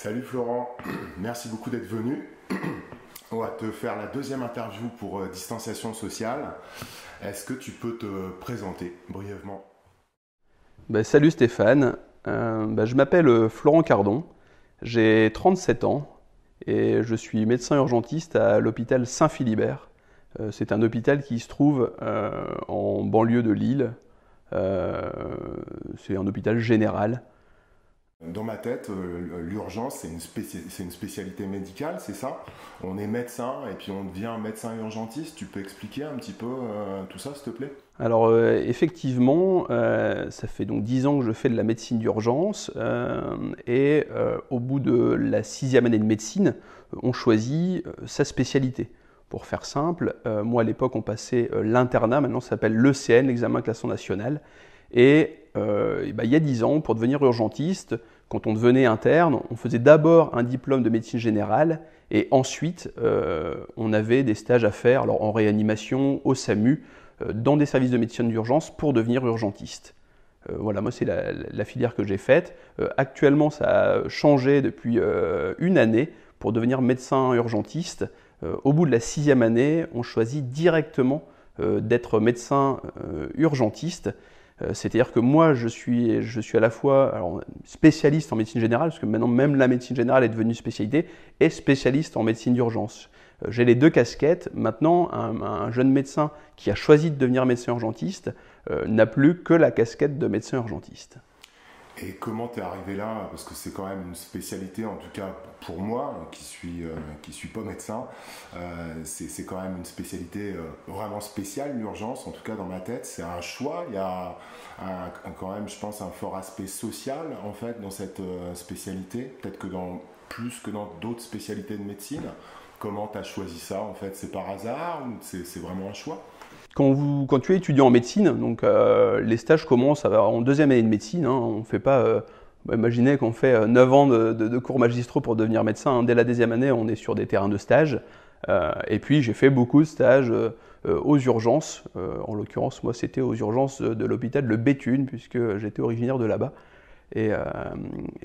Salut Florent, merci beaucoup d'être venu. On va te faire la deuxième interview pour distanciation sociale. Est-ce que tu peux te présenter brièvement? Salut Stéphane. Je m'appelle Florent Cardon, j'ai 37 ans et je suis médecin urgentiste à l'hôpital Saint-Philibert. C'est un hôpital qui se trouve en banlieue de Lille. C'est un hôpital général. Dans ma tête, l'urgence, c'est une spécialité médicale, c'est ça? On est médecin et puis on devient médecin urgentiste. Tu peux expliquer un petit peu tout ça, s'il te plaît? Alors effectivement, ça fait donc 10 ans que je fais de la médecine d'urgence et au bout de la 6e année de médecine, on choisit sa spécialité. Pour faire simple, moi à l'époque on passait l'internat, maintenant ça s'appelle l'ECN, l'examen classant national. Il y a 10 ans, pour devenir urgentiste, quand on devenait interne, on faisait d'abord un diplôme de médecine générale et ensuite on avait des stages à faire alors en réanimation, au SAMU, dans des services de médecine d'urgence pour devenir urgentiste. Voilà, moi c'est la filière que j'ai faite. Actuellement ça a changé depuis une année pour devenir médecin urgentiste. Au bout de la 6e année, on choisit directement d'être médecin urgentiste. C'est-à-dire que moi, je suis à la fois spécialiste en médecine générale, parce que maintenant même la médecine générale est devenue spécialité, et spécialiste en médecine d'urgence. J'ai les deux casquettes. Maintenant, un jeune médecin qui a choisi de devenir médecin urgentiste n'a plus que la casquette de médecin urgentiste. Et comment t'es arrivé là? Parce que c'est quand même une spécialité, en tout cas pour moi, qui suis pas médecin, c'est quand même une spécialité vraiment spéciale, l'urgence, en tout cas dans ma tête. C'est un choix, il y a quand même, je pense, un fort aspect social, en fait, dans cette spécialité, peut-être que plus que dans d'autres spécialités de médecine. Comment tu as choisi ça, en fait? C'est par hasard ou c'est vraiment un choix? Quand tu es étudiant en médecine, donc les stages commencent en 2e année de médecine. On fait pas, imaginez qu'on fait 9 ans de cours magistraux pour devenir médecin. Dès la 2e année, on est sur des terrains de stage. Et puis j'ai fait beaucoup de stages aux urgences. En l'occurrence, moi, c'était aux urgences de l'hôpital de Béthune, puisque j'étais originaire de là-bas. Et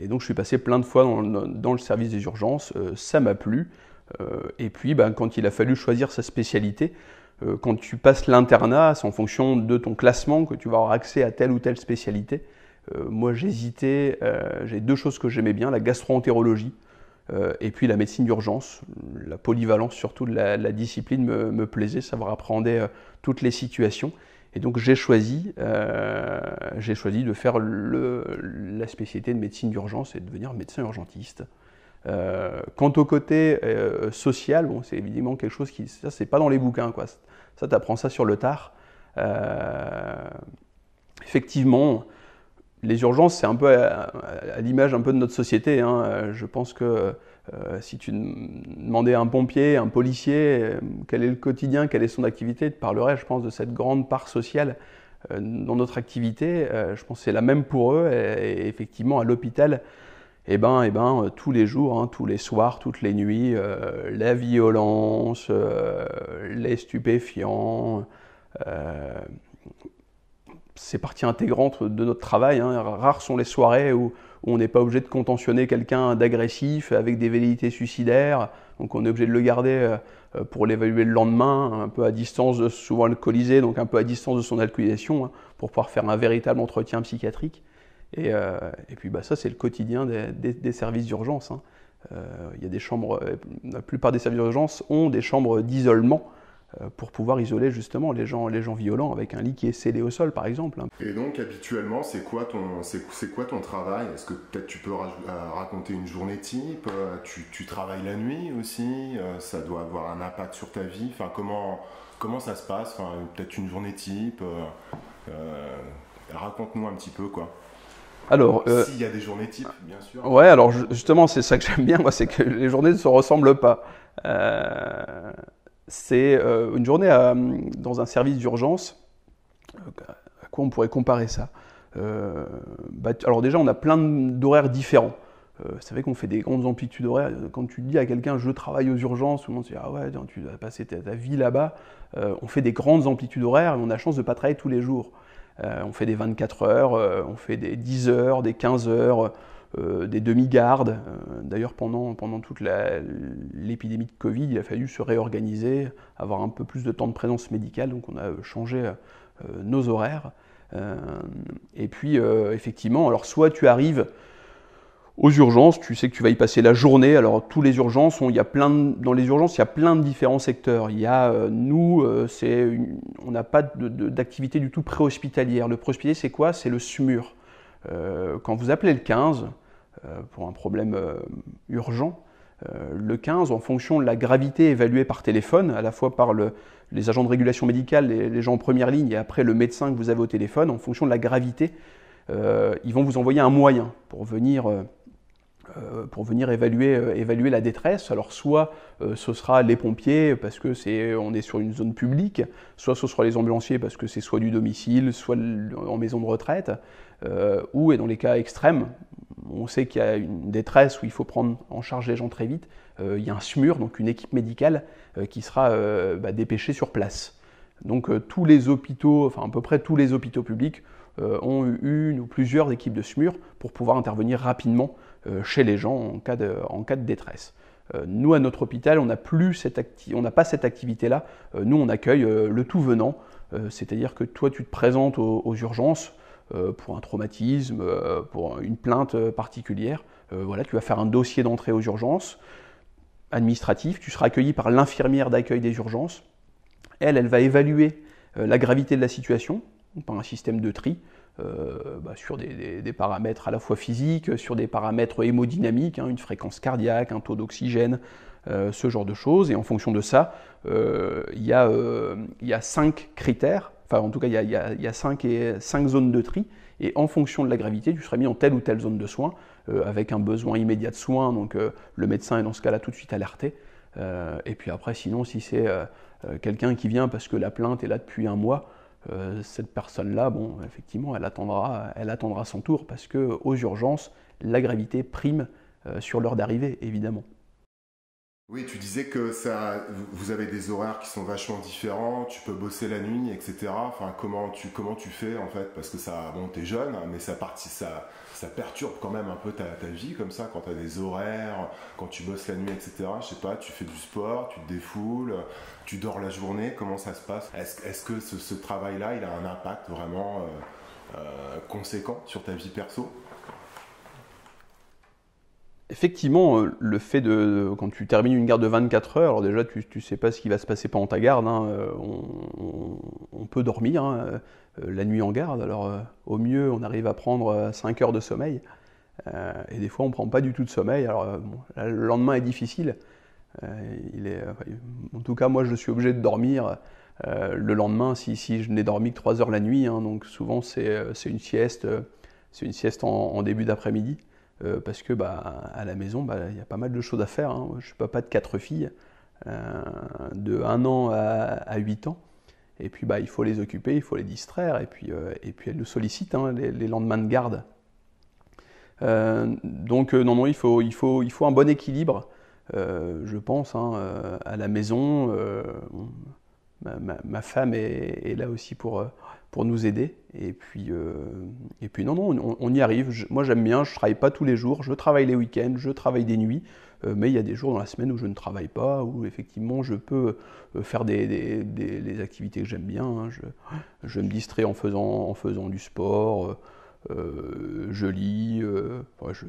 donc je suis passé plein de fois dans le service des urgences. Ça m'a plu. Et puis, quand il a fallu choisir sa spécialité, quand tu passes l'internat, c'est en fonction de ton classement que tu vas avoir accès à telle ou telle spécialité. Moi, j'hésitais. J'ai deux choses que j'aimais bien, la gastro-entérologie et puis la médecine d'urgence. La polyvalence surtout de la discipline me plaisait, savoir appréhender toutes les situations. Et donc j'ai choisi de faire la spécialité de médecine d'urgence et de devenir médecin urgentiste. Quant au côté social, bon, c'est évidemment quelque chose ça c'est pas dans les bouquins, quoi. Ça t'apprends ça sur le tard. Effectivement, les urgences c'est un peu à l'image un peu de notre société, hein. Je pense que si tu demandais à un pompier, un policier, quel est le quotidien, quelle est son activité, il te parlerait, je pense, de cette grande part sociale dans notre activité. Je pense que c'est la même pour eux et effectivement à l'hôpital. Tous les jours, hein, tous les soirs, toutes les nuits, la violence, les stupéfiants, c'est partie intégrante de notre travail, hein. Rares sont les soirées où on n'est pas obligé de contentionner quelqu'un d'agressif avec des velléités suicidaires, donc on est obligé de le garder pour l'évaluer le lendemain, un peu à distance, souvent alcoolisé, donc un peu à distance de son alcoolisation, hein, pour pouvoir faire un véritable entretien psychiatrique. Et puis ça c'est le quotidien des services d'urgence, hein. Il y a des chambres, la plupart des services d'urgence ont des chambres d'isolement pour pouvoir isoler justement les gens violents avec un lit qui est scellé au sol par exemple, hein. Et donc habituellement, c'est quoi ton travail? Est-ce que peut-être tu peux raconter une journée type? Tu travailles la nuit aussi? Ça doit avoir un impact sur ta vie. Enfin, comment ça se passe? Enfin, peut-être une journée type. Raconte-nous un petit peu, quoi. Alors, s'il y a des journées types, bien sûr. ouais, alors justement, c'est ça que j'aime bien, moi, c'est que les journées ne se ressemblent pas. C'est une journée dans un service d'urgence. À quoi on pourrait comparer ça? Alors déjà, on a plein d'horaires différents. Vous savez qu'on fait des grandes amplitudes horaires. Quand tu dis à quelqu'un je travaille aux urgences, tout le monde se dit ah ouais, tu as passé ta vie là-bas. On fait des grandes amplitudes horaires et on a la chance de ne pas travailler tous les jours. On fait des 24 heures, on fait des 10 heures, des 15 heures. des demi-gardes. D'ailleurs, pendant toute l'épidémie de Covid, il a fallu se réorganiser, avoir un peu plus de temps de présence médicale, donc on a changé nos horaires. Et puis, effectivement, alors soit tu arrives aux urgences, tu sais que tu vas y passer la journée. Alors, dans les urgences, il y a plein de différents secteurs. Il y a, on n'a pas d'activité du tout préhospitalière. Le préhospitalier, c'est quoi? C'est le SMUR. Quand vous appelez le 15 pour un problème urgent, le 15, en fonction de la gravité évaluée par téléphone, à la fois par les agents de régulation médicale, les gens en première ligne, et après le médecin que vous avez au téléphone, en fonction de la gravité, ils vont vous envoyer un moyen pour venir évaluer la détresse. Alors soit ce sera les pompiers parce que on est sur une zone publique, soit ce sera les ambulanciers parce que c'est soit du domicile, soit en maison de retraite, ou et dans les cas extrêmes, on sait qu'il y a une détresse où il faut prendre en charge les gens très vite, il y a un SMUR, donc une équipe médicale qui sera dépêchée sur place. Donc tous les hôpitaux, enfin à peu près tous les hôpitaux publics ont eu une ou plusieurs équipes de SMUR pour pouvoir intervenir rapidement chez les gens en cas de détresse. Nous, à notre hôpital, on n'a pas cette activité-là. Nous, on accueille le tout venant, c'est-à-dire que toi, tu te présentes aux urgences pour un traumatisme, pour une plainte particulière. Voilà, tu vas faire un dossier d'entrée aux urgences administratif. Tu seras accueilli par l'infirmière d'accueil des urgences. Elle va évaluer la gravité de la situation par un système de tri. Sur des paramètres à la fois physiques, sur des paramètres hémodynamiques, une fréquence cardiaque, un taux d'oxygène, ce genre de choses. Et en fonction de ça, il y a 5 critères, enfin en tout cas il y a 5 zones de tri. Et en fonction de la gravité, tu seras mis en telle ou telle zone de soins, avec un besoin immédiat de soins. Donc le médecin est dans ce cas-là tout de suite alerté. Et puis après, sinon, si c'est quelqu'un qui vient parce que la plainte est là depuis un mois, cette personne-là, bon, effectivement, elle attendra son tour parce que aux urgences, la gravité prime sur l'heure d'arrivée, évidemment. Oui, tu disais que vous avez des horaires qui sont vachement différents, tu peux bosser la nuit, etc. Enfin, comment tu fais en fait? Parce que t'es jeune, mais ça perturbe quand même un peu ta vie comme ça, quand tu as des horaires, quand tu bosses la nuit, etc. Je sais pas, tu fais du sport, tu te défoules, tu dors la journée, comment ça se passe? Est-ce que ce travail-là, il a un impact vraiment conséquent sur ta vie perso? Effectivement, le fait quand tu termines une garde de 24 heures, alors déjà tu sais pas ce qui va se passer pendant ta garde, on peut dormir la nuit en garde, alors au mieux on arrive à prendre 5 heures de sommeil, et des fois on prend pas du tout de sommeil, alors le lendemain est difficile, en tout cas moi je suis obligé de dormir le lendemain si je n'ai dormi que 3 heures la nuit, donc souvent c'est une sieste en début d'après-midi. Parce que à la maison, il y a pas mal de choses à faire. Je suis papa de 4 filles, de 1 an à 8 ans. Et puis il faut les occuper, il faut les distraire. Et puis elles nous sollicitent les lendemains de garde. Donc non, il faut un bon équilibre, je pense, à la maison. Ma femme est là aussi pour nous aider. Et puis non, on y arrive. Moi, j'aime bien, je ne travaille pas tous les jours. Je travaille les week-ends, je travaille des nuits. Mais il y a des jours dans la semaine où je ne travaille pas, où effectivement, je peux faire des activités que j'aime bien. Je me distrais en faisant du sport. Je lis. Je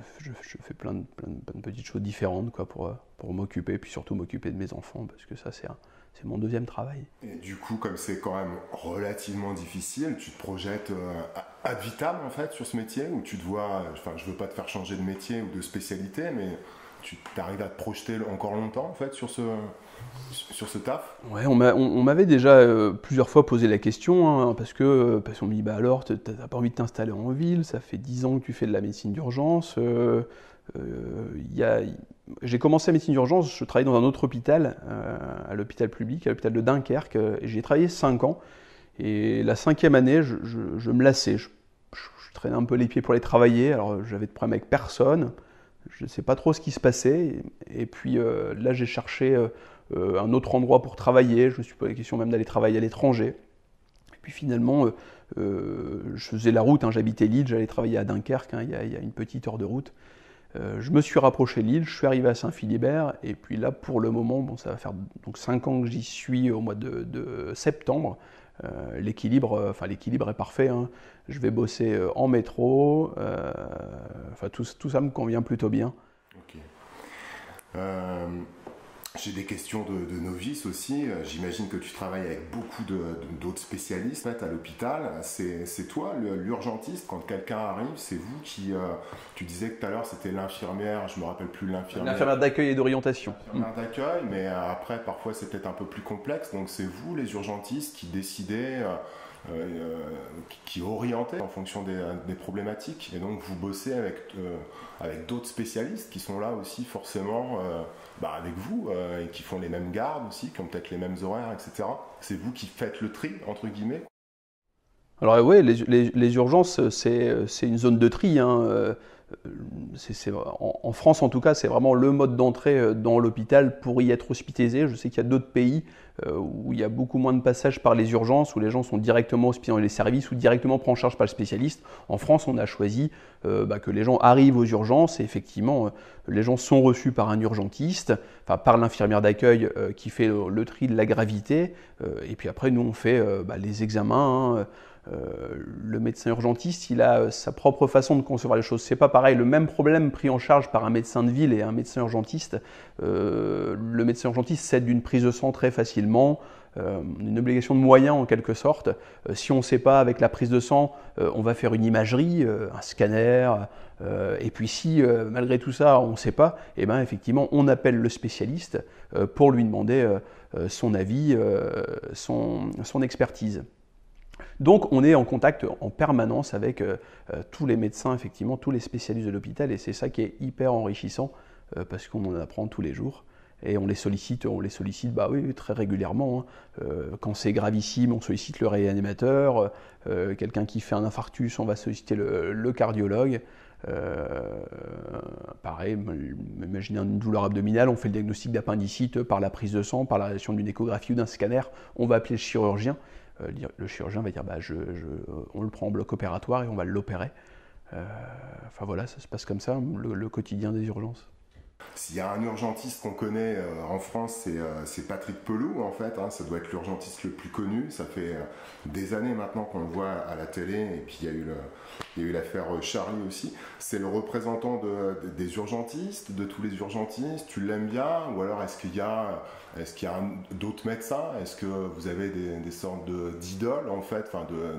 fais plein de petites choses différentes pour m'occuper. Et puis surtout m'occuper de mes enfants, parce que ça, c'est mon deuxième travail. Et du coup, comme c'est quand même relativement difficile, tu te projettes ad vitam en fait sur ce métier, ou tu te vois, enfin je veux pas te faire changer de métier ou de spécialité, mais tu arrives à te projeter encore longtemps en fait sur ce taf? Ouais, on m'avait déjà plusieurs fois posé la question, parce qu'on me dit alors t'as pas envie de t'installer en ville, ça fait 10 ans que tu fais de la médecine d'urgence. J'ai commencé la médecine d'urgence, je travaillais dans un autre hôpital, à l'hôpital public, à l'hôpital de Dunkerque, et j'y ai travaillé 5 ans. Et la 5e année, je me lassais, je traînais un peu les pieds pour aller travailler, alors j'avais de problème avec personne, je ne sais pas trop ce qui se passait, et puis là j'ai cherché un autre endroit pour travailler, je me suis posé la question même d'aller travailler à l'étranger. Puis finalement, je faisais la route, hein, j'habitais Lille, j'allais travailler à Dunkerque, hein, il y a une petite heure de route. Je me suis rapproché de Lille, je suis arrivé à Saint-Philibert, et puis là, pour le moment, bon, ça va faire donc 5 ans que j'y suis au mois de septembre. L'équilibre est parfait, hein. Je vais bosser en métro, tout ça me convient plutôt bien. Ok. J'ai des questions de novice aussi. J'imagine que tu travailles avec beaucoup d'autres spécialistes en fait, à l'hôpital. C'est toi, l'urgentiste, quand quelqu'un arrive, c'est vous qui... tu disais que tout à l'heure, c'était l'infirmière, je ne me rappelle plus l'infirmière. L'infirmière d'accueil et d'orientation. L'infirmière d'accueil, mais après, parfois, c'est peut-être un peu plus complexe. Donc, c'est vous, les urgentistes, qui décidez... qui orientait en fonction des problématiques, et donc vous bossez avec d'autres spécialistes qui sont là aussi forcément avec vous et qui font les mêmes gardes aussi, qui ont peut-être les mêmes horaires, etc. C'est vous qui faites le tri entre guillemets. Alors oui, les urgences, c'est une zone de tri, hein. En France, en tout cas, c'est vraiment le mode d'entrée dans l'hôpital pour y être hospitalisé. Je sais qu'il y a d'autres pays où il y a beaucoup moins de passages par les urgences, où les gens sont directement hospitalisés dans les services ou directement pris en charge par le spécialiste. En France, on a choisi que les gens arrivent aux urgences et effectivement, les gens sont reçus par un urgentiste, par l'infirmière d'accueil qui fait le tri de la gravité. Et puis après, nous, on fait les examens, hein. Le médecin urgentiste, il a sa propre façon de concevoir les choses. C'est pas pareil, le même problème pris en charge par un médecin de ville et un médecin urgentiste. Le médecin urgentiste cède d'une prise de sang très facilement, une obligation de moyens en quelque sorte. Si on ne sait pas avec la prise de sang, on va faire une imagerie, un scanner. Et puis si malgré tout ça on ne sait pas, eh ben, effectivement on appelle le spécialiste pour lui demander son avis, son expertise. Donc on est en contact en permanence avec tous les médecins, effectivement, tous les spécialistes de l'hôpital, et c'est ça qui est hyper enrichissant parce qu'on en apprend tous les jours. Et on les sollicite oui, très régulièrement, hein. Quand c'est gravissime, on sollicite le réanimateur. Quelqu'un qui fait un infarctus, on va solliciter le cardiologue. Pareil, imaginez une douleur abdominale, on fait le diagnostic d'appendicite par la prise de sang, par la réalisation d'une échographie ou d'un scanner. On va appeler le chirurgien. Le chirurgien va dire on le prend en bloc opératoire et on va l'opérer. Voilà, ça se passe comme ça, le quotidien des urgences. S'il y a un urgentiste qu'on connaît en France, c'est Patrick Pelloux en fait, hein, ça doit être l'urgentiste le plus connu. Ça fait des années maintenant qu'on le voit à la télé, et puis il y a eu l'affaire Charlie aussi. C'est le représentant des urgentistes, de tous les urgentistes. Tu l'aimes bien, ou alors est-ce qu'il y a d'autres médecins? Est-ce que vous avez des sortes d'idoles en fait,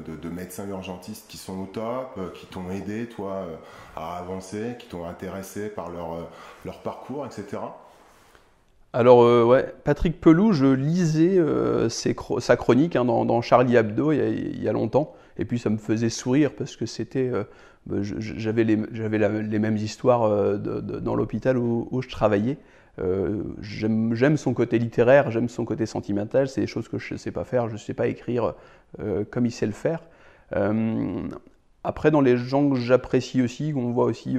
de médecins urgentistes qui sont au top, qui t'ont aidé toi à avancer, qui t'ont intéressé par leur parcours, etc. Alors ouais, Patrick Pelloux, je lisais sa chronique, hein, dans Charlie Hebdo il y a longtemps, et puis ça me faisait sourire parce que j'avais les mêmes histoires dans l'hôpital où je travaillais. J'aime son côté littéraire, j'aime son côté sentimental, c'est des choses que je ne sais pas faire, je ne sais pas écrire comme il sait le faire. Après, dans les gens que j'apprécie aussi, qu'on voit aussi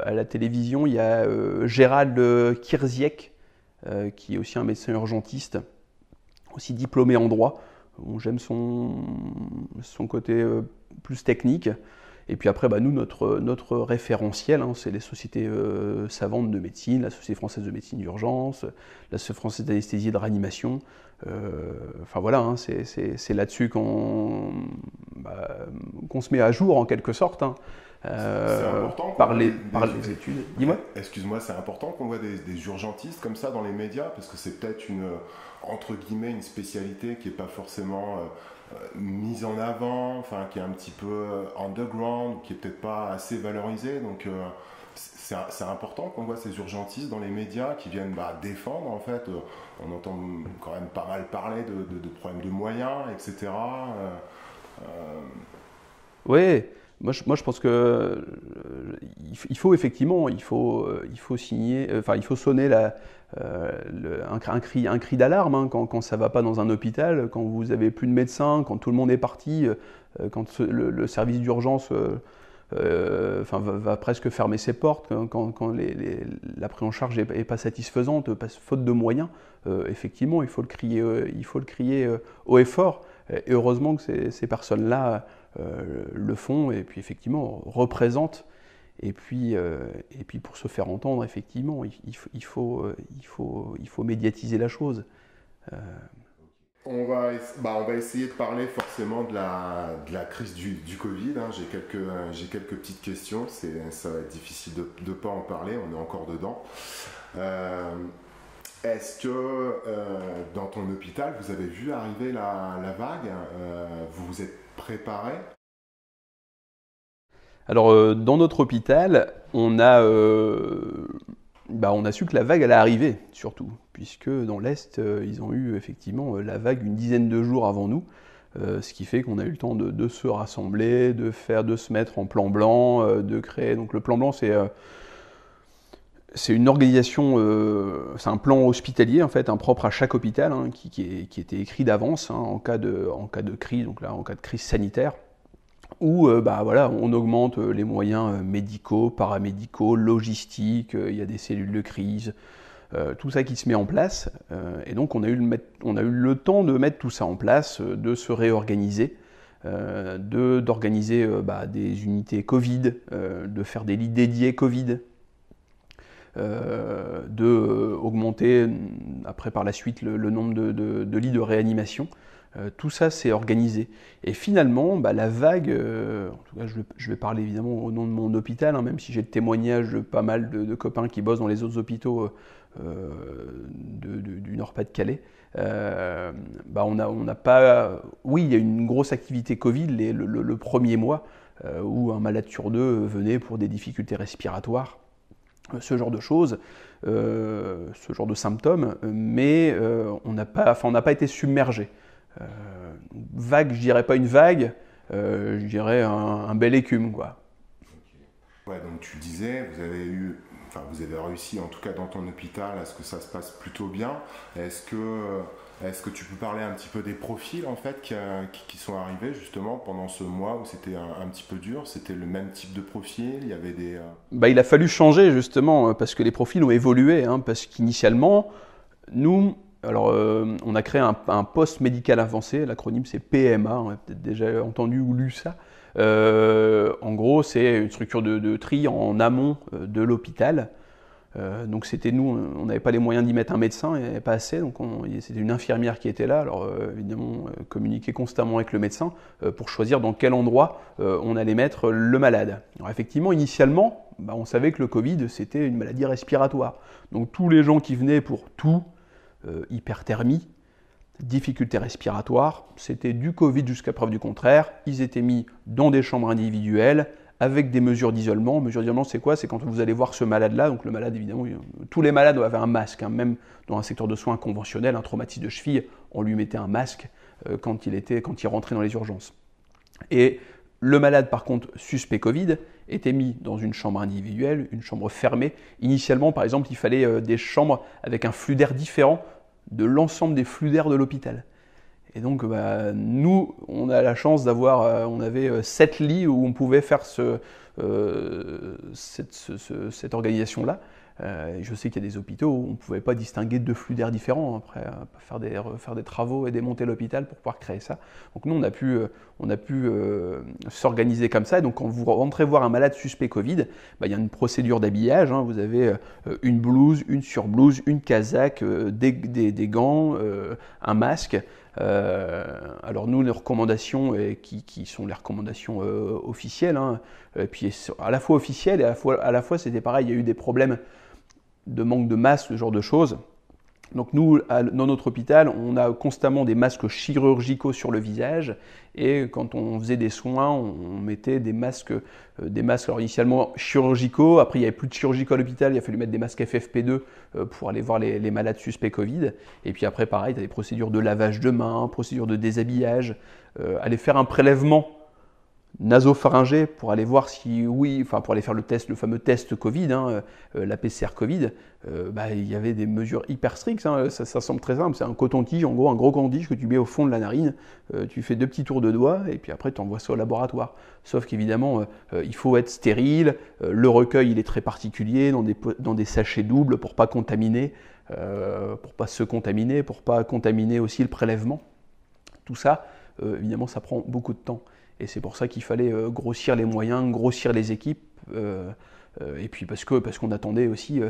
à la télévision, il y a Gérald Kirziek, qui est aussi un médecin urgentiste, aussi diplômé en droit. J'aime son côté plus technique. Et puis après, nous, notre référentiel, hein, c'est les sociétés savantes de médecine, la Société française de médecine d'urgence, la Société française d'anesthésie et de réanimation. Voilà, hein, c'est là-dessus qu'on se met à jour en quelque sorte, hein, par les études. Dis-moi. Excuse-moi, c'est important qu'on voit des urgentistes comme ça dans les médias, parce que c'est peut-être entre guillemets, une spécialité qui n'est pas forcément mise en avant, qui est un petit peu underground, qui n'est peut-être pas assez valorisée. Donc c'est important qu'on voit ces urgentistes dans les médias qui viennent défendre, en fait. On entend quand même pas mal parler de problèmes de moyens, etc. Oui. Moi, je pense que il faut effectivement, il faut signer, il faut sonner un cri d'alarme, hein, quand ça va pas dans un hôpital, quand vous avez plus de médecins, quand tout le monde est parti, quand le service d'urgence va presque fermer ses portes, quand la prise en charge est pas satisfaisante, faute de moyens. Effectivement, il faut le crier haut et fort. Et heureusement que ces personnes-là le font et puis effectivement représentent. Et puis pour se faire entendre, effectivement, il faut médiatiser la chose. On va essayer de parler forcément de la crise du Covid. Hein. J'ai quelques petites questions. Ça va être difficile de ne pas en parler, on est encore dedans. Est-ce que dans ton hôpital, vous avez vu arriver la vague? Vous vous êtes préparé? Alors, dans notre hôpital, on a su que la vague allait arriver, surtout, puisque dans l'Est, ils ont eu effectivement la vague une dizaine de jours avant nous, ce qui fait qu'on a eu le temps de se rassembler, de se mettre en plan blanc, de créer. Donc le plan blanc, c'est une organisation, c'est un plan hospitalier en fait, propre à chaque hôpital, hein, qui était écrit d'avance, hein, en cas de crise, donc là en cas de crise sanitaire, où on augmente les moyens médicaux, paramédicaux, logistiques, il y a des cellules de crise, tout ça qui se met en place, et donc on a eu le temps de mettre tout ça en place, de se réorganiser, d'organiser des unités Covid, de faire des lits dédiés Covid, augmenter après par la suite le nombre de lits de réanimation. Tout ça c'est organisé. Et finalement, la vague, en tout cas je vais parler évidemment au nom de mon hôpital, hein, même si j'ai le témoignage de pas mal de copains qui bossent dans les autres hôpitaux du Nord-Pas-de-Calais. On n'a pas... Oui, il y a une grosse activité Covid le premier mois, où un malade sur deux venait pour des difficultés respiratoires, ce genre de choses, ce genre de symptômes, mais on n'a pas été submergé. Vague, je dirais pas une vague, je dirais un bel écume, quoi. Okay. Ouais, donc tu disais, vous avez réussi, en tout cas dans ton hôpital, à ce que ça se passe plutôt bien. Est-ce que tu peux parler un petit peu des profils en fait qui sont arrivés justement pendant ce mois où c'était un petit peu dur? C'était le même type de profil? Il y avait des... Il a fallu changer justement parce que les profils ont évolué, hein, parce qu'initialement, nous... Alors, on a créé un poste médical avancé, l'acronyme c'est PMA, on a peut-être déjà entendu ou lu ça. En gros, c'est une structure de tri en amont de l'hôpital. Donc c'était nous, on n'avait pas les moyens d'y mettre un médecin, il n'y avait pas assez, donc c'était une infirmière qui était là, alors évidemment communiquer constamment avec le médecin pour choisir dans quel endroit on allait mettre le malade. Alors effectivement, initialement, on savait que le Covid c'était une maladie respiratoire. Donc tous les gens qui venaient pour tout, hyperthermie, difficultés respiratoires, c'était du Covid jusqu'à preuve du contraire, ils étaient mis dans des chambres individuelles avec des mesures d'isolement. Mesures d'isolement, c'est quoi? C'est quand vous allez voir ce malade-là, donc le malade évidemment, tous les malades avaient un masque, hein, même dans un secteur de soins conventionnel, un traumatisme de cheville, on lui mettait un masque quand il rentrait dans les urgences. Et le malade par contre suspect Covid était mis dans une chambre individuelle, une chambre fermée. Initialement par exemple il fallait des chambres avec un flux d'air différent de l'ensemble des flux d'air de l'hôpital. Et donc nous on a la chance d'avoir, on avait 7 lits où on pouvait faire cette organisation-là. Je sais qu'il y a des hôpitaux où on ne pouvait pas distinguer deux flux d'air différents, après faire des travaux et démonter l'hôpital pour pouvoir créer ça. Donc nous, on a pu s'organiser comme ça. Et donc quand vous rentrez voir un malade suspect Covid, il y a une procédure d'habillage. Hein. Vous avez une blouse, une surblouse, une casaque, des gants, un masque. Alors nous, les recommandations qui sont les recommandations officielles, hein, et puis à la fois officielles et à la fois c'était pareil, il y a eu des problèmes de manque de masques, ce genre de choses. Donc nous, dans notre hôpital, on a constamment des masques chirurgicaux sur le visage et quand on faisait des soins, on mettait des masques alors initialement chirurgicaux, après il n'y avait plus de chirurgicaux à l'hôpital, il a fallu mettre des masques FFP2 pour aller voir les malades suspects Covid. Et puis après pareil, tu as des procédures de lavage de mains, procédures de déshabillage, aller faire un prélèvement nasopharyngé pour aller voir pour aller faire le fameux test Covid, hein, la PCR Covid, il y avait des mesures hyper strictes, hein, ça semble très simple, c'est un coton-tige, en gros un gros coton-tige que tu mets au fond de la narine, tu fais 2 petits tours de doigts et puis après tu envoies ça au laboratoire. Sauf qu'évidemment il faut être stérile, le recueil il est très particulier, dans des sachets doubles pour pas contaminer, pour pas se contaminer, pour pas contaminer aussi le prélèvement. Tout ça, évidemment ça prend beaucoup de temps. Et c'est pour ça qu'il fallait grossir les moyens, grossir les équipes, et puis parce qu'on attendait aussi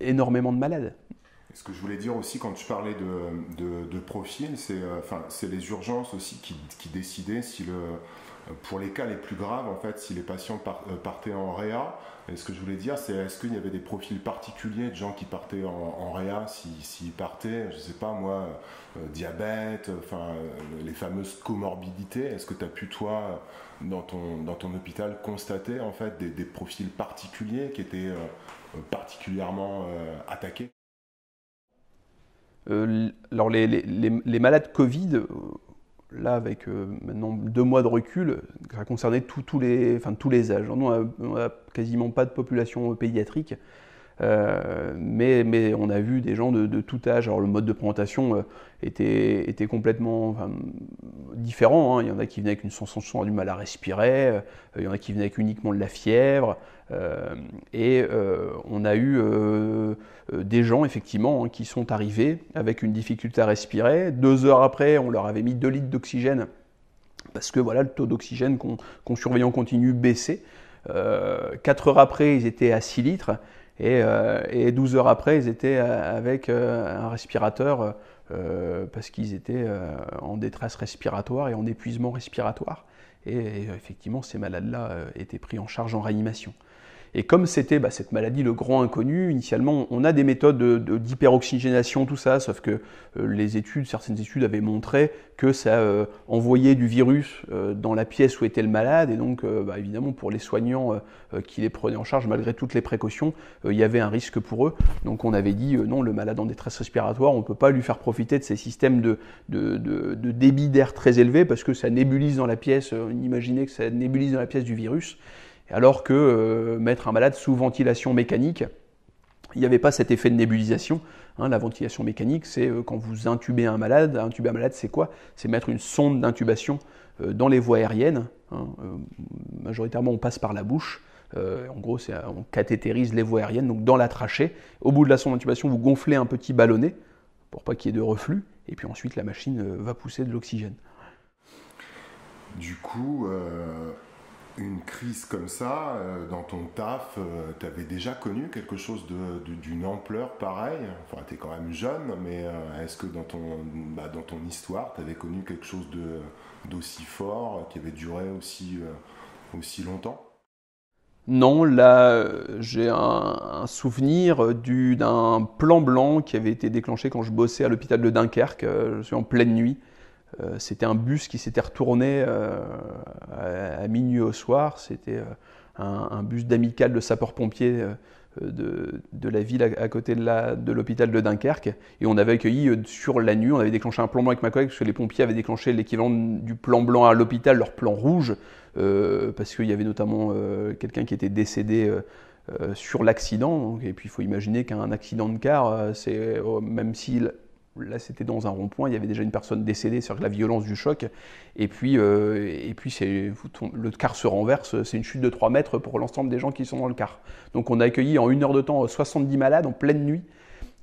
énormément de malades. Et ce que je voulais dire aussi quand tu parlais de profil, c'est les urgences aussi qui décidaient si pour les cas les plus graves, en fait, si les patients partaient en réa. Et ce que je voulais dire, c'est est-ce qu'il y avait des profils particuliers de gens qui partaient en réa, s'ils partaient, je ne sais pas moi, diabète, les fameuses comorbidités. Est-ce que tu as pu, toi, dans ton hôpital, constater en fait des profils particuliers qui étaient particulièrement attaqués? Alors les malades Covid, là avec maintenant 2 mois de recul, ça concernait tous les âges. Nous, on n'a quasiment pas de population pédiatrique, mais on a vu des gens de tout âge. Alors le mode de présentation était complètement différent, hein. Il y en a qui venaient avec une sensation du mal à respirer, il y en a qui venaient avec uniquement de la fièvre, et on a eu des gens effectivement, hein, qui sont arrivés avec une difficulté à respirer. 2 heures après, on leur avait mis 2 litres d'oxygène parce que voilà, le taux d'oxygène qu'on surveillait en continu baissait. 4 heures après, ils étaient à 6 litres. Et 12 heures après, ils étaient avec un respirateur parce qu'ils étaient en détresse respiratoire et en épuisement respiratoire. Et effectivement, ces malades-là étaient pris en charge en réanimation. Et comme c'était cette maladie, le grand inconnu, initialement, on a des méthodes d'hyperoxygénation, tout ça, sauf que certaines études avaient montré que ça envoyait du virus dans la pièce où était le malade, et donc évidemment pour les soignants qui les prenaient en charge, malgré toutes les précautions, il y avait un risque pour eux. Donc on avait dit non, le malade en détresse respiratoire, on ne peut pas lui faire profiter de ces systèmes de débit d'air très élevé, parce que ça nébulise dans la pièce, on imaginait que ça nébulise dans la pièce du virus. Alors que mettre un malade sous ventilation mécanique, il n'y avait pas cet effet de nébulisation. Hein, la ventilation mécanique, c'est quand vous intubez un malade. Intuber un malade, c'est quoi? C'est mettre une sonde d'intubation dans les voies aériennes. Hein, majoritairement, on passe par la bouche. En gros, on cathétérise les voies aériennes, donc dans la trachée. Au bout de la sonde d'intubation, vous gonflez un petit ballonnet pour pas qu'il y ait de reflux. Et puis ensuite, la machine va pousser de l'oxygène. Du coup, une crise comme ça, dans ton taf, tu avais déjà connu quelque chose d'une ampleur pareille? Enfin, tu es quand même jeune, mais est-ce que dans ton histoire, tu avais connu quelque chose d'aussi fort, qui avait duré aussi longtemps? Non, là, j'ai un souvenir d'un plan blanc qui avait été déclenché quand je bossais à l'hôpital de Dunkerque. Je suis en pleine nuit. C'était un bus qui s'était retourné à minuit au soir. C'était un bus d'amicale de sapeurs-pompiers de la ville à côté de l'hôpital de Dunkerque. Et on avait accueilli sur la nuit, on avait déclenché un plan blanc avec ma collègue, parce que les pompiers avaient déclenché l'équivalent du plan blanc à l'hôpital, leur plan rouge, parce qu'il y avait notamment quelqu'un qui était décédé sur l'accident. Et puis il faut imaginer qu'un accident de car, même si là c'était dans un rond-point, il y avait déjà une personne décédée sur la violence du choc, et puis le car se renverse, c'est une chute de 3 mètres pour l'ensemble des gens qui sont dans le car. Donc on a accueilli en 1 heure de temps 70 malades en pleine nuit,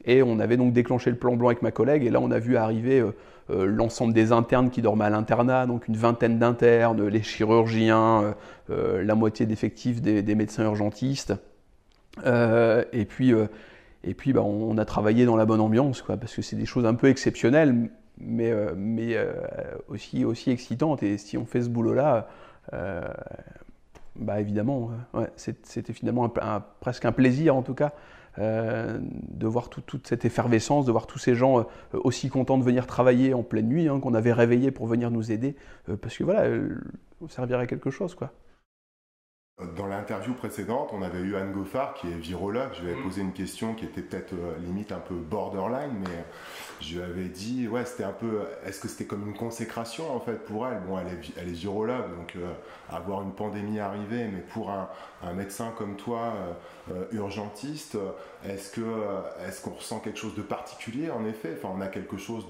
et on avait donc déclenché le plan blanc avec ma collègue, et là on a vu arriver l'ensemble des internes qui dormaient à l'internat, donc une vingtaine d'internes, les chirurgiens, la moitié d'effectifs des médecins urgentistes, et puis on a travaillé dans la bonne ambiance, quoi, parce que c'est des choses un peu exceptionnelles, mais aussi excitantes. Et si on fait ce boulot-là, évidemment, c'était finalement presque un plaisir, en tout cas, de voir toute cette effervescence, de voir tous ces gens aussi contents de venir travailler en pleine nuit, hein, qu'on avait réveillés pour venir nous aider, parce que voilà, on servirait à quelque chose, quoi. Dans l'interview précédente, on avait eu Anne Goffard, qui est virologue. Je lui avais posé une question qui était peut-être limite un peu borderline, mais je lui avais dit, ouais, c'était un peu, est-ce que c'était comme une consécration en fait pour elle? Bon, elle est virologue, donc avoir une pandémie arrivée, mais pour un médecin comme toi, urgentiste, est-ce qu'on ressent quelque chose de particulier en effet? Enfin, on a quelque chose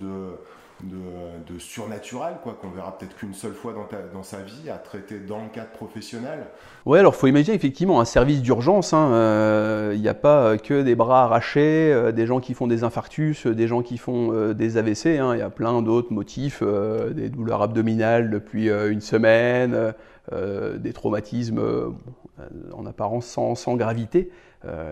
de surnaturel, quoi, qu'on verra peut-être qu'une seule fois dans sa vie, à traiter dans le cadre professionnel. Ouais, alors faut imaginer effectivement un service d'urgence. Il n'y a pas que des bras arrachés, des gens qui font des infarctus, des gens qui font des AVC. Il y a plein d'autres motifs, des douleurs abdominales depuis une semaine, des traumatismes en apparence sans gravité.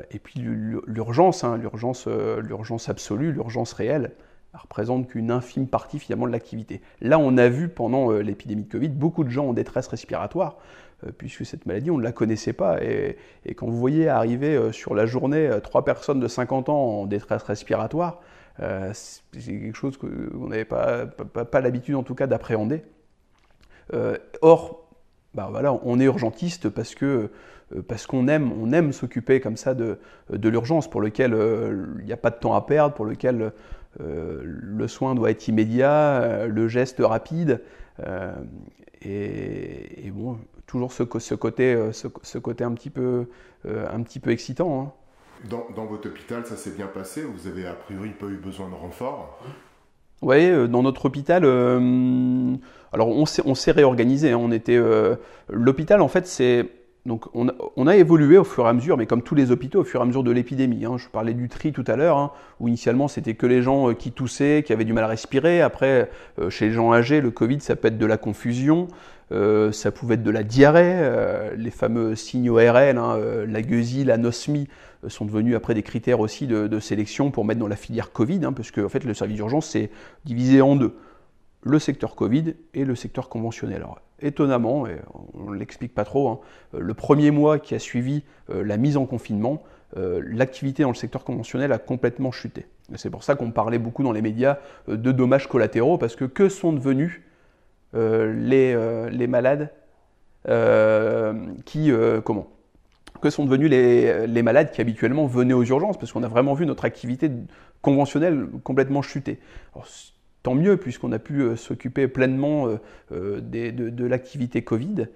Et puis l'urgence, l'urgence absolue, l'urgence réelle, ne représente qu'une infime partie finalement de l'activité. Là, on a vu pendant l'épidémie de Covid beaucoup de gens en détresse respiratoire, puisque cette maladie, on ne la connaissait pas. Et quand vous voyez arriver sur la journée 3 personnes de 50 ans en détresse respiratoire, c'est quelque chose qu'on n'avait pas l'habitude en tout cas d'appréhender. Or, voilà, on est urgentiste parce qu'on aime s'occuper comme ça de l'urgence, pour lequel il n'y a pas de temps à perdre, pour lequel le soin doit être immédiat, le geste rapide, et bon, toujours ce côté un petit peu excitant. Hein. Dans votre hôpital, ça s'est bien passé? Vous avez a priori pas eu besoin de renfort? Oui, dans notre hôpital, alors on s'est réorganisé. Hein. L'hôpital, en fait, donc on a évolué au fur et à mesure, mais comme tous les hôpitaux, au fur et à mesure de l'épidémie. Hein. Je parlais du tri tout à l'heure, hein, où initialement c'était que les gens qui toussaient, qui avaient du mal à respirer. Après, chez les gens âgés, le Covid, ça peut être de la confusion, ça pouvait être de la diarrhée, les fameux signes ORL, hein, la gueusie, l'anosmie, sont devenus après des critères aussi de sélection pour mettre dans la filière Covid, hein, parce que en fait, le service d'urgence c'est divisé en deux. Le secteur Covid et le secteur conventionnel. Alors, étonnamment, et on ne l'explique pas trop, hein, le premier mois qui a suivi la mise en confinement, l'activité dans le secteur conventionnel a complètement chuté. C'est pour ça qu'on parlait beaucoup dans les médias de dommages collatéraux, parce que sont devenus les malades que sont devenus les malades qui habituellement venaient aux urgences, parce qu'on a vraiment vu notre activité conventionnelle complètement chuter. Alors, tant mieux, puisqu'on a pu s'occuper pleinement de l'activité Covid,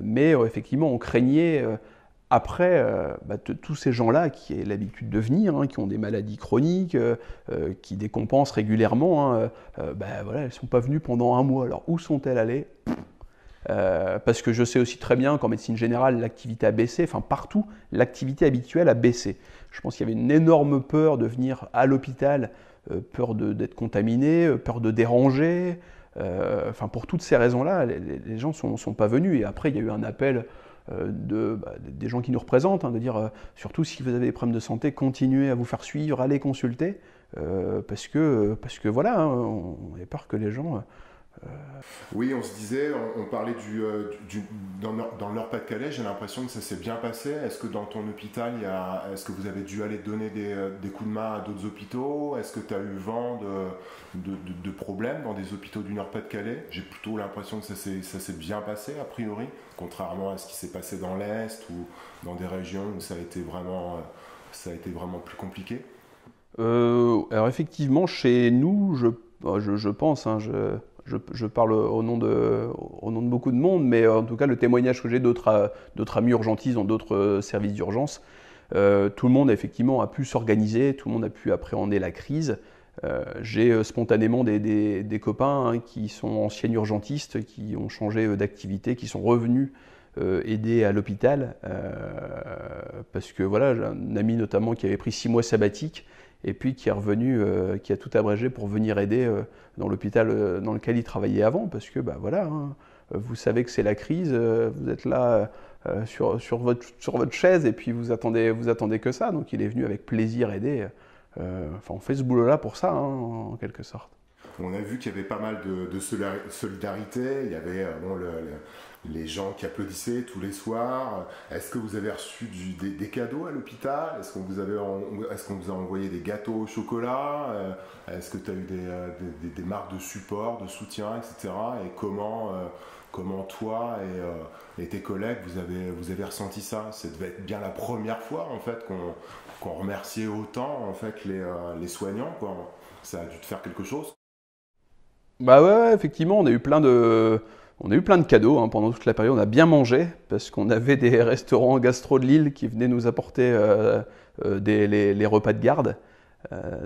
mais effectivement, on craignait, après, tous ces gens-là qui ont l'habitude de venir, hein, qui ont des maladies chroniques, qui décompensent régulièrement, hein, voilà, elles ne sont pas venues pendant un mois. Alors, où sont-elles allées ? Parce que je sais aussi très bien qu'en médecine générale, l'activité a baissé, enfin partout, l'activité habituelle a baissé. Je pense qu'il y avait une énorme peur de venir à l'hôpital, peur d'être contaminé, peur de déranger. Enfin, pour toutes ces raisons-là, les gens ne sont pas venus. Et après, il y a eu un appel des gens qui nous représentent, hein, de dire surtout si vous avez des problèmes de santé, continuez à vous faire suivre, allez consulter, parce que voilà, hein, on avait peur que les gens... Oui, on se disait, on parlait dans le Nord-Pas-de-Calais, j'ai l'impression que ça s'est bien passé. Est-ce que dans ton hôpital, est-ce que vous avez dû aller donner des coups de main à d'autres hôpitaux? Est-ce que tu as eu vent de problèmes dans des hôpitaux du Nord-Pas-de-Calais? J'ai plutôt l'impression que ça s'est bien passé, a priori, contrairement à ce qui s'est passé dans l'Est ou dans des régions où ça a été vraiment plus compliqué. Alors effectivement, chez nous, je pense, hein, je parle au nom de beaucoup de monde, mais en tout cas, le témoignage que j'ai d'autres amis urgentistes dans d'autres services d'urgence, tout le monde effectivement a pu s'organiser, tout le monde a pu appréhender la crise. J'ai spontanément des copains, hein, qui sont anciens urgentistes, qui ont changé d'activité, qui sont revenus aider à l'hôpital, parce que voilà, j'ai un ami notamment qui avait pris 6 mois sabbatiques, et puis qui est revenu, qui a tout abrégé pour venir aider dans l'hôpital dans lequel il travaillait avant, parce que voilà, hein, vous savez que c'est la crise, vous êtes là sur votre chaise, et puis vous attendez que ça, donc il est venu avec plaisir aider. Enfin, on fait ce boulot-là pour ça, hein, en quelque sorte. On a vu qu'il y avait pas mal de solidarité, il y avait les gens qui applaudissaient tous les soirs. Est-ce que vous avez reçu des cadeaux à l'hôpital? Est-ce qu'on vous a envoyé des gâteaux au chocolat? Est-ce que tu as eu des marques de support, de soutien, etc. Et comment toi et tes collègues vous avez ressenti ça? Ça devait être bien la première fois en fait qu'on remerciait autant en fait les soignants, quoi. Ça a dû te faire quelque chose? Bah ouais, effectivement, on a eu plein de cadeaux, hein, pendant toute la période. On a bien mangé parce qu'on avait des restaurants gastro de Lille qui venaient nous apporter les repas de garde.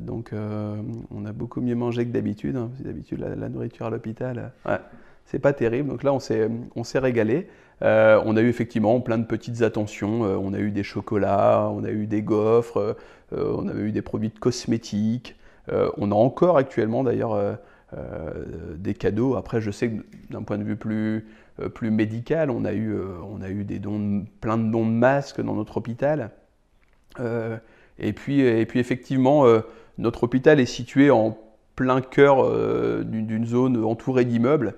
Donc on a beaucoup mieux mangé que d'habitude, hein, parce que d'habitude la nourriture à l'hôpital, ouais, c'est pas terrible. Donc là on s'est régalé. On a eu effectivement plein de petites attentions. On a eu des chocolats, on a eu des gaufres, on a eu des produits de cosmétiques. On a encore actuellement d'ailleurs des cadeaux. Après, je sais que d'un point de vue plus médical, on a eu des dons, plein de dons de masques dans notre hôpital. Et puis effectivement, notre hôpital est situé en plein cœur d'une zone entourée d'immeubles.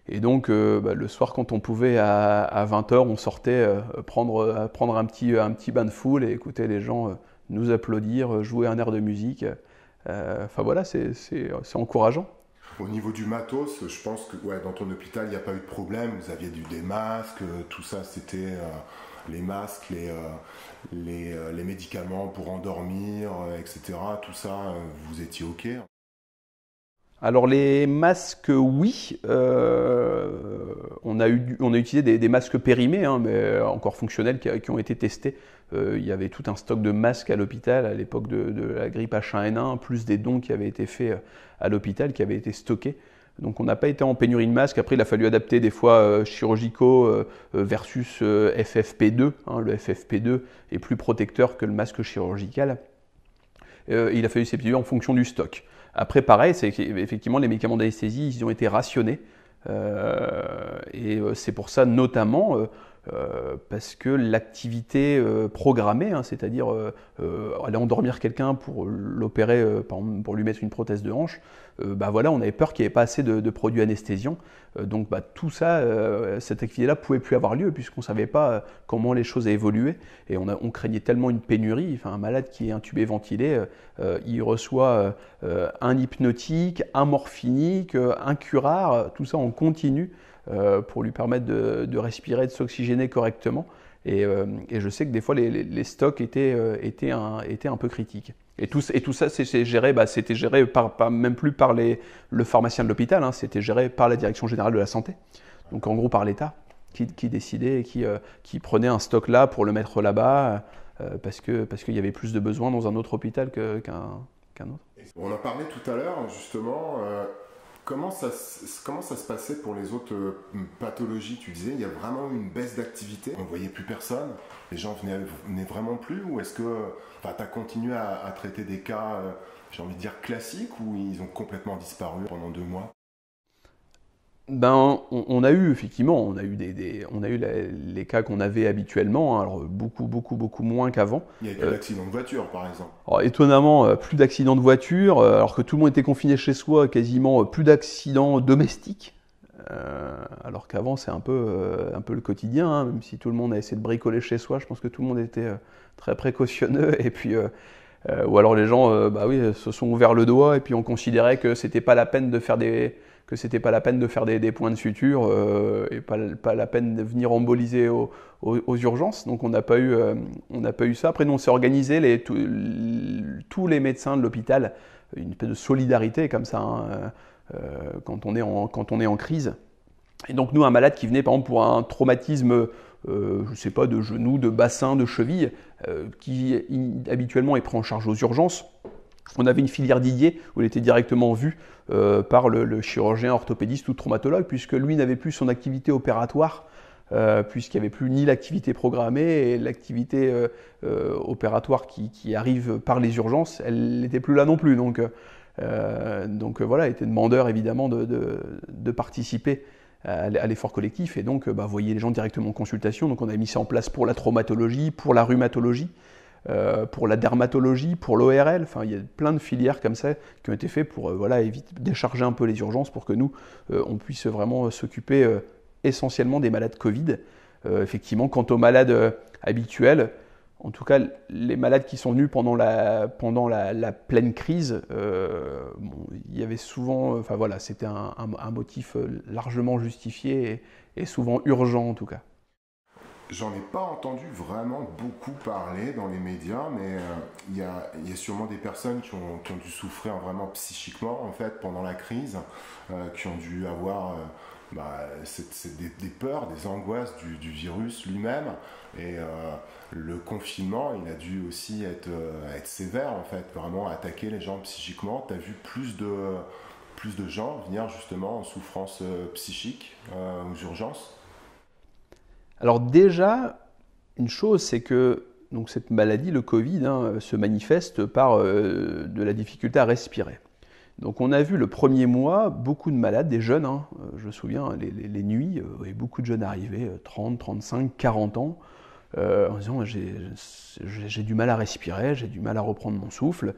Et donc, le soir, quand on pouvait, à 20 h, on sortait prendre un petit bain de foule et écouter les gens nous applaudir, jouer un air de musique. Enfin voilà, c'est encourageant. Au niveau du matos, je pense que ouais, dans ton hôpital, il n'y a pas eu de problème. Vous aviez des masques, tout ça, c'était les masques, les médicaments pour endormir, etc. Tout ça, vous étiez OK? Alors les masques, oui, on a utilisé des masques périmés, hein, mais encore fonctionnels, qui ont été testés. Il y avait tout un stock de masques à l'hôpital à l'époque de la grippe H1N1, plus des dons qui avaient été faits à l'hôpital, qui avaient été stockés. Donc on n'a pas été en pénurie de masques. Après, il a fallu adapter des fois chirurgicaux versus FFP2. Hein, le FFP2 est plus protecteur que le masque chirurgical. Il a fallu s'épuiser en fonction du stock. Après, pareil, c'est qu'effectivement, les médicaments d'anesthésie, ils ont été rationnés. Et c'est pour ça, notamment, parce que l'activité programmée, hein, c'est-à-dire aller endormir quelqu'un pour l'opérer, par exemple, pour lui mettre une prothèse de hanche, voilà, on avait peur qu'il n'y ait pas assez de produits anesthésiants. Donc tout ça, cette activité-là pouvait plus avoir lieu puisqu'on ne savait pas comment les choses évoluaient et on craignait tellement une pénurie. Enfin, un malade qui est intubé, ventilé, il reçoit un hypnotique, un morphinique, un curare, tout ça en continu pour lui permettre de respirer, de s'oxygéner correctement. Et je sais que des fois les stocks étaient un peu critiques. Et tout ça, c'était géré même plus par le pharmacien de l'hôpital, hein, c'était géré par la direction générale de la santé. Donc en gros par l'État qui décidait et qui prenait un stock là pour le mettre là-bas parce qu'il y avait plus de besoins dans un autre hôpital qu'un autre. On en parlait tout à l'heure justement. Comment ça se passait pour les autres pathologies? Tu disais, il y a vraiment une baisse d'activité, on ne voyait plus personne, les gens venaient vraiment plus, ou est-ce que tu as continué à traiter des cas, j'ai envie de dire classiques, ou ils ont complètement disparu pendant 2 mois? Ben, on a eu effectivement, on a eu les cas qu'on avait habituellement, hein, alors beaucoup moins qu'avant. Il n'y avait plus d'accidents de voiture, par exemple. Alors, étonnamment, plus d'accidents de voiture, alors que tout le monde était confiné chez soi, quasiment plus d'accidents domestiques. Alors qu'avant, c'est un peu le quotidien, hein, même si tout le monde a essayé de bricoler chez soi, je pense que tout le monde était très précautionneux. Et puis, ou alors les gens, se sont ouverts le doigt et puis on considérait que c'était pas la peine de faire des points de suture et pas la peine de venir emboliser aux urgences. Donc on n'a pas eu ça. Après nous on s'est organisé, tous les médecins de l'hôpital, une espèce de solidarité comme ça, hein, quand on est en crise. Et donc nous, un malade qui venait par exemple pour un traumatisme, je sais pas, de genou, de bassin, de cheville, qui habituellement est pris en charge aux urgences, on avait une filière Didier où il était directement vu par le chirurgien orthopédiste ou traumatologue, puisque lui n'avait plus son activité opératoire, puisqu'il n'y avait plus ni l'activité programmée et l'activité opératoire qui arrive par les urgences, elle n'était plus là non plus. Donc voilà, il était demandeur évidemment de participer à l'effort collectif, et donc voyez les gens directement en consultation. Donc on a mis ça en place pour la traumatologie, pour la rhumatologie, pour la dermatologie, pour l'ORL. Enfin, il y a plein de filières comme ça qui ont été faites pour décharger un peu les urgences pour que nous, on puisse vraiment s'occuper essentiellement des malades Covid. Effectivement, quant aux malades habituels, en tout cas les malades qui sont venus pendant la pleine crise, il y avait souvent, c'était un motif largement justifié et souvent urgent en tout cas. J'en ai pas entendu vraiment beaucoup parler dans les médias, mais il y a sûrement des personnes qui ont dû souffrir vraiment psychiquement en fait pendant la crise, qui ont dû avoir c'est des peurs, des angoisses du virus lui-même. Et le confinement, il a dû aussi être sévère, en fait, vraiment attaquer les gens psychiquement. Tu as vu plus de gens venir justement en souffrance psychique aux urgences? Alors déjà, une chose, c'est que donc cette maladie, le Covid, se manifeste par de la difficulté à respirer. Donc on a vu le premier mois beaucoup de malades, des jeunes, je me souviens, les nuits, il y a beaucoup de jeunes arrivés, 30, 35, 40 ans, en disant j'ai du mal à respirer, j'ai du mal à reprendre mon souffle,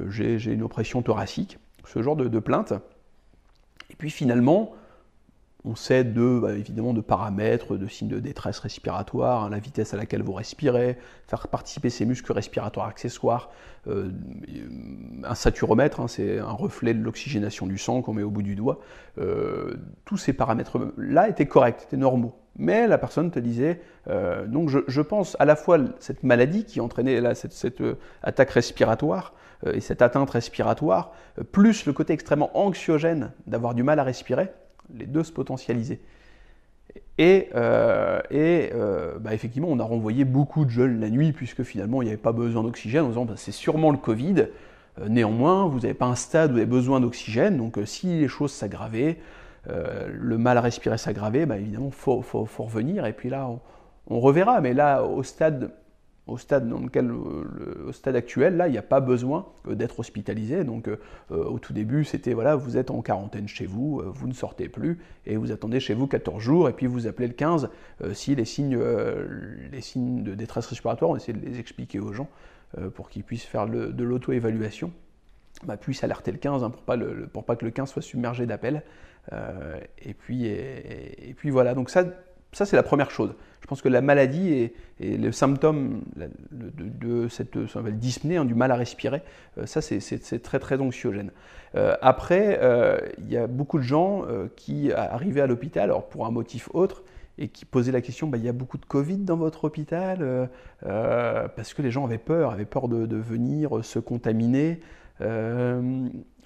j'ai une oppression thoracique, ce genre de plaintes. Et puis finalement, on sait évidemment de paramètres, de signes de détresse respiratoire, la vitesse à laquelle vous respirez, faire participer ces muscles respiratoires accessoires, un saturomètre, c'est un reflet de l'oxygénation du sang qu'on met au bout du doigt. Tous ces paramètres-là étaient corrects, étaient normaux. Mais la personne te disait, donc je pense à la fois cette maladie qui entraînait là, cette attaque respiratoire et cette atteinte respiratoire, plus le côté extrêmement anxiogène d'avoir du mal à respirer, les deux se potentialisaient. Et effectivement, on a renvoyé beaucoup de jeunes la nuit, puisque finalement, il n'y avait pas besoin d'oxygène, en disant c'est sûrement le Covid. Néanmoins, vous n'avez pas un stade où vous avez besoin d'oxygène, donc si les choses s'aggravaient, le mal à respirer s'aggravait, évidemment, il faut revenir, et puis là, on reverra. Mais là, au stade au stade actuel, là, il n'y a pas besoin d'être hospitalisé. Donc, au tout début, c'était voilà, vous êtes en quarantaine chez vous, vous ne sortez plus et vous attendez chez vous 14 jours et puis vous appelez le 15 si les signes de détresse respiratoire, on essaie de les expliquer aux gens pour qu'ils puissent faire de l'auto-évaluation, puissent alerter le 15 pour pas que le 15 soit submergé d'appels. Et puis voilà, donc ça c'est la première chose. Je pense que la maladie et le symptôme de cette dyspnée, du mal à respirer, ça c'est très très anxiogène. Après, il y a beaucoup de gens qui arrivaient à l'hôpital, alors pour un motif autre, et qui posaient la question, il y a beaucoup de Covid dans votre hôpital, parce que les gens avaient peur de venir se contaminer.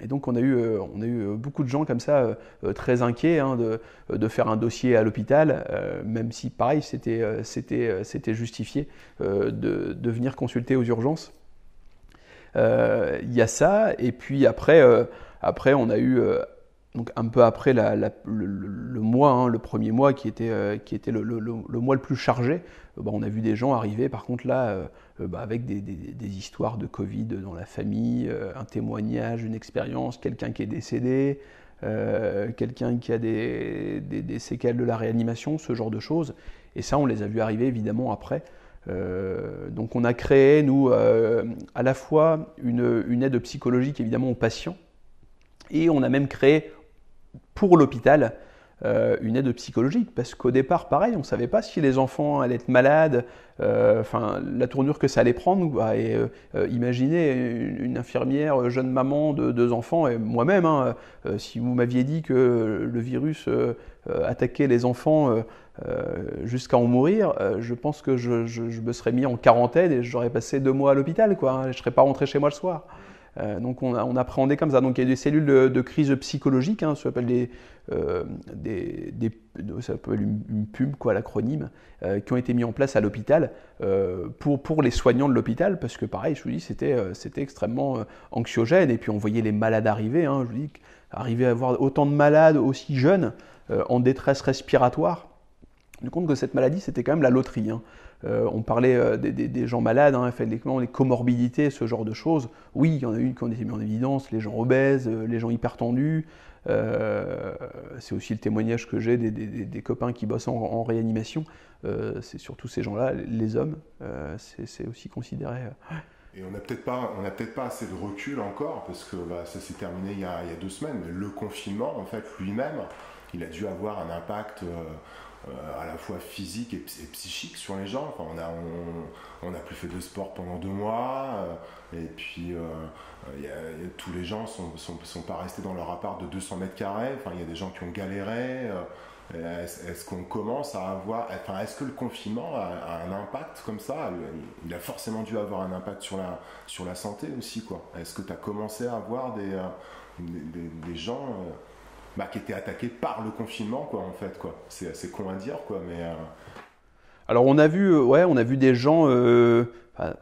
Et donc on a eu beaucoup de gens comme ça très inquiets de faire un dossier à l'hôpital, même si pareil c'était justifié de venir consulter aux urgences. Il y a ça, et puis après on a eu donc un peu après le mois, le premier mois qui était le mois le plus chargé, on a vu des gens arriver par contre là avec des histoires de Covid dans la famille, un témoignage, une expérience, quelqu'un qui est décédé, quelqu'un qui a des séquelles de la réanimation, ce genre de choses. Et ça, on les a vus arriver évidemment après. Donc on a créé, nous, à la fois une aide psychologique évidemment aux patients, et on a même créé pour l'hôpital une aide psychologique, parce qu'au départ, pareil, on ne savait pas si les enfants allaient être malades, la tournure que ça allait prendre. Imaginez une infirmière, jeune maman de 2 enfants, et moi-même, si vous m'aviez dit que le virus attaquait les enfants jusqu'à en mourir, je pense que je me serais mis en quarantaine et j'aurais passé 2 mois à l'hôpital, je ne serais pas rentré chez moi le soir. Donc on appréhendait comme ça. Donc il y a des cellules de crise psychologique, ça s'appelle ça s'appelle une PUM, l'acronyme, qui ont été mis en place à l'hôpital pour les soignants de l'hôpital, parce que pareil, je vous dis, c'était extrêmement anxiogène. Et puis on voyait les malades arriver. Je vous dis, arriver à avoir autant de malades aussi jeunes en détresse respiratoire. Du compte que cette maladie, c'était quand même la loterie. On parlait des gens malades, effectivement, les comorbidités, ce genre de choses. Oui, il y en a une qui ont été mis en évidence, les gens obèses, les gens hypertendus. C'est aussi le témoignage que j'ai des copains qui bossent en réanimation. C'est surtout ces gens-là, les hommes, c'est aussi considéré. Et on n'a peut-être pas assez de recul encore, parce que ça s'est terminé il y a 2 semaines, mais le confinement, en fait, lui-même, il a dû avoir un impact à la fois physique et psychique sur les gens. On n'a plus fait de sport pendant 2 mois, et puis tous les gens sont pas restés dans leur appart de 200 mètres carrés. Il y a des gens qui ont galéré. Est-ce qu'on commence à avoir... est-ce que le confinement a un impact comme ça? Il a forcément dû avoir un impact sur la santé aussi, quoi. Est-ce que tu as commencé à avoir des gens qui étaient attaqués par le confinement, quoi, en fait, quoi. C'est assez con à dire, quoi, mais... Alors on a vu des gens. Enfin,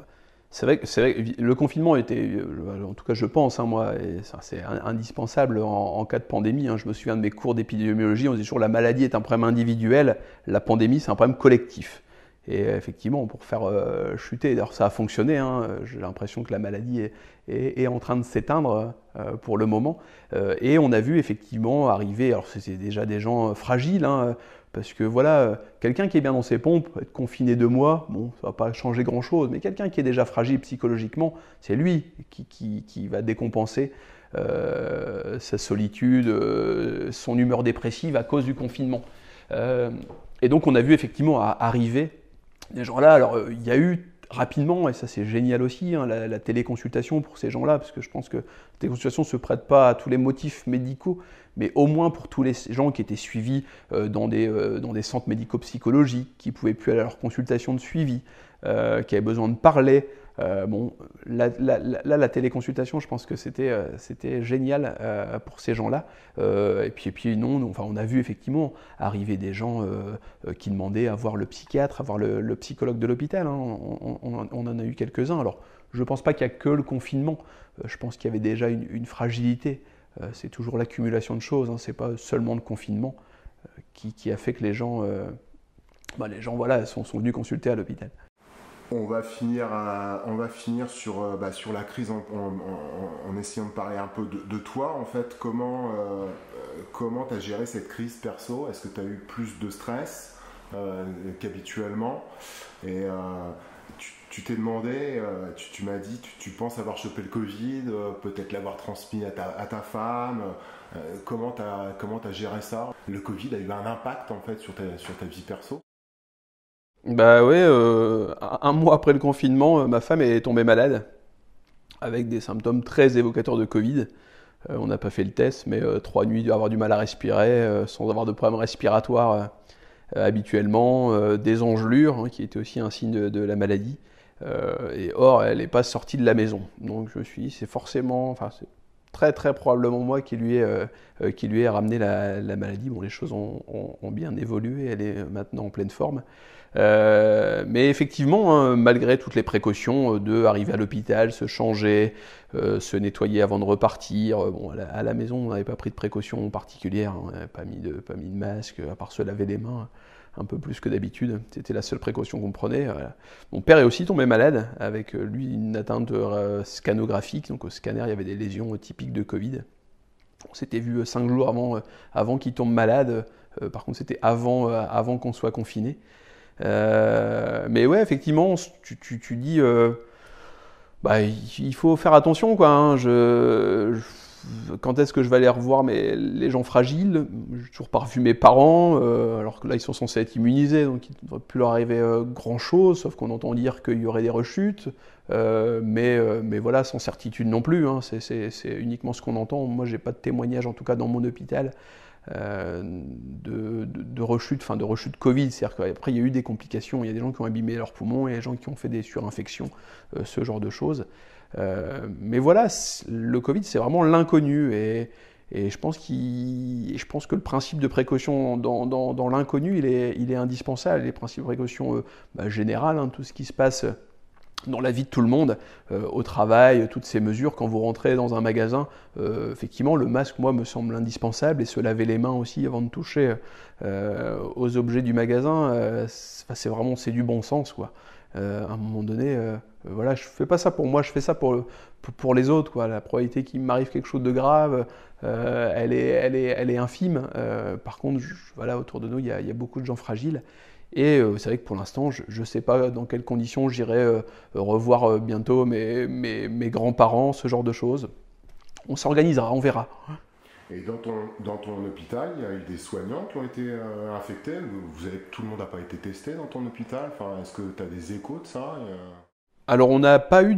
c'est vrai que le confinement était, en tout cas je pense, hein, moi, et ça, c'est indispensable en cas de pandémie. Hein. Je me souviens de mes cours d'épidémiologie, on disait toujours la maladie est un problème individuel, la pandémie c'est un problème collectif. Et effectivement, pour faire chuter, d'ailleurs ça a fonctionné, hein, j'ai l'impression que la maladie est en train de s'éteindre pour le moment. Et on a vu effectivement arriver, alors c'est déjà des gens fragiles, hein, parce que voilà, quelqu'un qui est bien dans ses pompes, être confiné 2 mois, bon, ça va pas changer grand-chose, mais quelqu'un qui est déjà fragile psychologiquement, c'est lui qui va décompenser sa solitude, son humeur dépressive à cause du confinement. Et donc on a vu effectivement arriver des gens-là. Alors il y a eu rapidement, et ça c'est génial aussi, hein, la téléconsultation pour ces gens-là, parce que je pense que la téléconsultation ne se prête pas à tous les motifs médicaux, mais au moins pour tous les gens qui étaient suivis dans des centres médico-psychologiques, qui ne pouvaient plus aller à leur consultation de suivi, qui avaient besoin de parler. Bon, la téléconsultation, je pense que c'était génial pour ces gens-là. Et puis non, enfin, on a vu effectivement arriver des gens qui demandaient à voir le psychiatre, à voir le psychologue de l'hôpital. Hein. On en a eu quelques-uns. Alors, je ne pense pas qu'il n'y a que le confinement. Je pense qu'il y avait déjà une fragilité. C'est toujours l'accumulation de choses. Hein. Ce n'est pas seulement le confinement qui a fait que les gens voilà, sont venus consulter à l'hôpital. On va finir sur la crise en essayant de parler un peu de toi, en fait. Comment tu as géré cette crise perso? Est-ce que tu as eu plus de stress qu'habituellement? Et tu t'es demandé, tu m'as dit, tu penses avoir chopé le Covid, peut-être l'avoir transmis à ta femme. Comment t'as géré ça? Le Covid a eu un impact, en fait, sur ta vie perso? Bah ouais, un mois après le confinement, ma femme est tombée malade avec des symptômes très évocateurs de Covid. On n'a pas fait le test, mais 3 nuits d'avoir du mal à respirer, sans avoir de problème respiratoire habituellement, des engelures, hein, qui étaient aussi un signe de la maladie. Et or, elle n'est pas sortie de la maison. Donc je me suis dit, c'est forcément, enfin c'est très très probablement moi qui lui ai ramené la maladie. Bon, les choses ont bien évolué, elle est maintenant en pleine forme. Mais effectivement, hein, malgré toutes les précautions de arriver à l'hôpital, se changer, se nettoyer avant de repartir, bon, à la maison, on n'avait pas pris de précautions particulières, hein, on n'avait pas mis de masque, à part se laver les mains un peu plus que d'habitude. C'était la seule précaution qu'on prenait. Mon père est aussi tombé malade, avec lui une atteinte scanographique, donc au scanner il y avait des lésions typiques de Covid. On s'était vu 5 jours avant qu'il tombe malade, par contre c'était avant qu'on soit confiné. Mais ouais, effectivement, tu dis, il faut faire attention, quoi. Hein. Quand est-ce que je vais aller revoir les gens fragiles? J'ai toujours pas revu mes parents, alors que là ils sont censés être immunisés, donc il ne devrait plus leur arriver grand-chose, sauf qu'on entend dire qu'il y aurait des rechutes, mais voilà, sans certitude non plus. Hein. C'est uniquement ce qu'on entend. Moi, j'ai pas de témoignage, en tout cas dans mon hôpital, de rechute, enfin de rechute Covid, c'est-à-dire qu'après il y a eu des complications, il y a des gens qui ont abîmé leurs poumons, il y a des gens qui ont fait des surinfections, ce genre de choses. Mais voilà, le Covid c'est vraiment l'inconnu et je pense que le principe de précaution dans l'inconnu il est indispensable. Les principes de précaution générales, hein, tout ce qui se passe dans la vie de tout le monde, au travail, toutes ces mesures, quand vous rentrez dans un magasin, effectivement, le masque, moi, me semble indispensable, et se laver les mains aussi avant de toucher aux objets du magasin, c'est du bon sens, quoi. À un moment donné, voilà, je fais pas ça pour moi, je fais ça pour les autres, quoi. La probabilité qu'il m'arrive quelque chose de grave, elle est infime. Par contre, voilà, autour de nous, il y a beaucoup de gens fragiles. Et c'est vrai que pour l'instant, je ne sais pas dans quelles conditions j'irai revoir bientôt mes grands-parents, ce genre de choses. On s'organisera, on verra. Et dans ton hôpital, il y a eu des soignants qui ont été infectés. Tout le monde n'a pas été testé dans ton hôpital. Enfin, est-ce que tu as des échos de ça? Alors, on n'a pas eu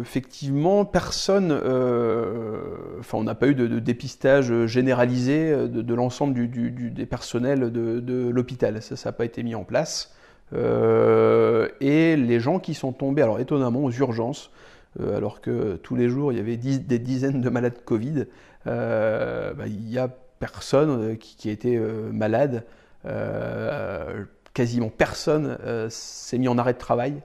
effectivement, personne. On n'a pas eu de dépistage généralisé de l'ensemble des personnels de l'hôpital. Ça n'a pas été mis en place. Et les gens qui sont tombés, alors étonnamment, aux urgences, alors que tous les jours il y avait des dizaines de malades Covid, il y a personne qui a été malade. Quasiment personne s'est mis en arrêt de travail.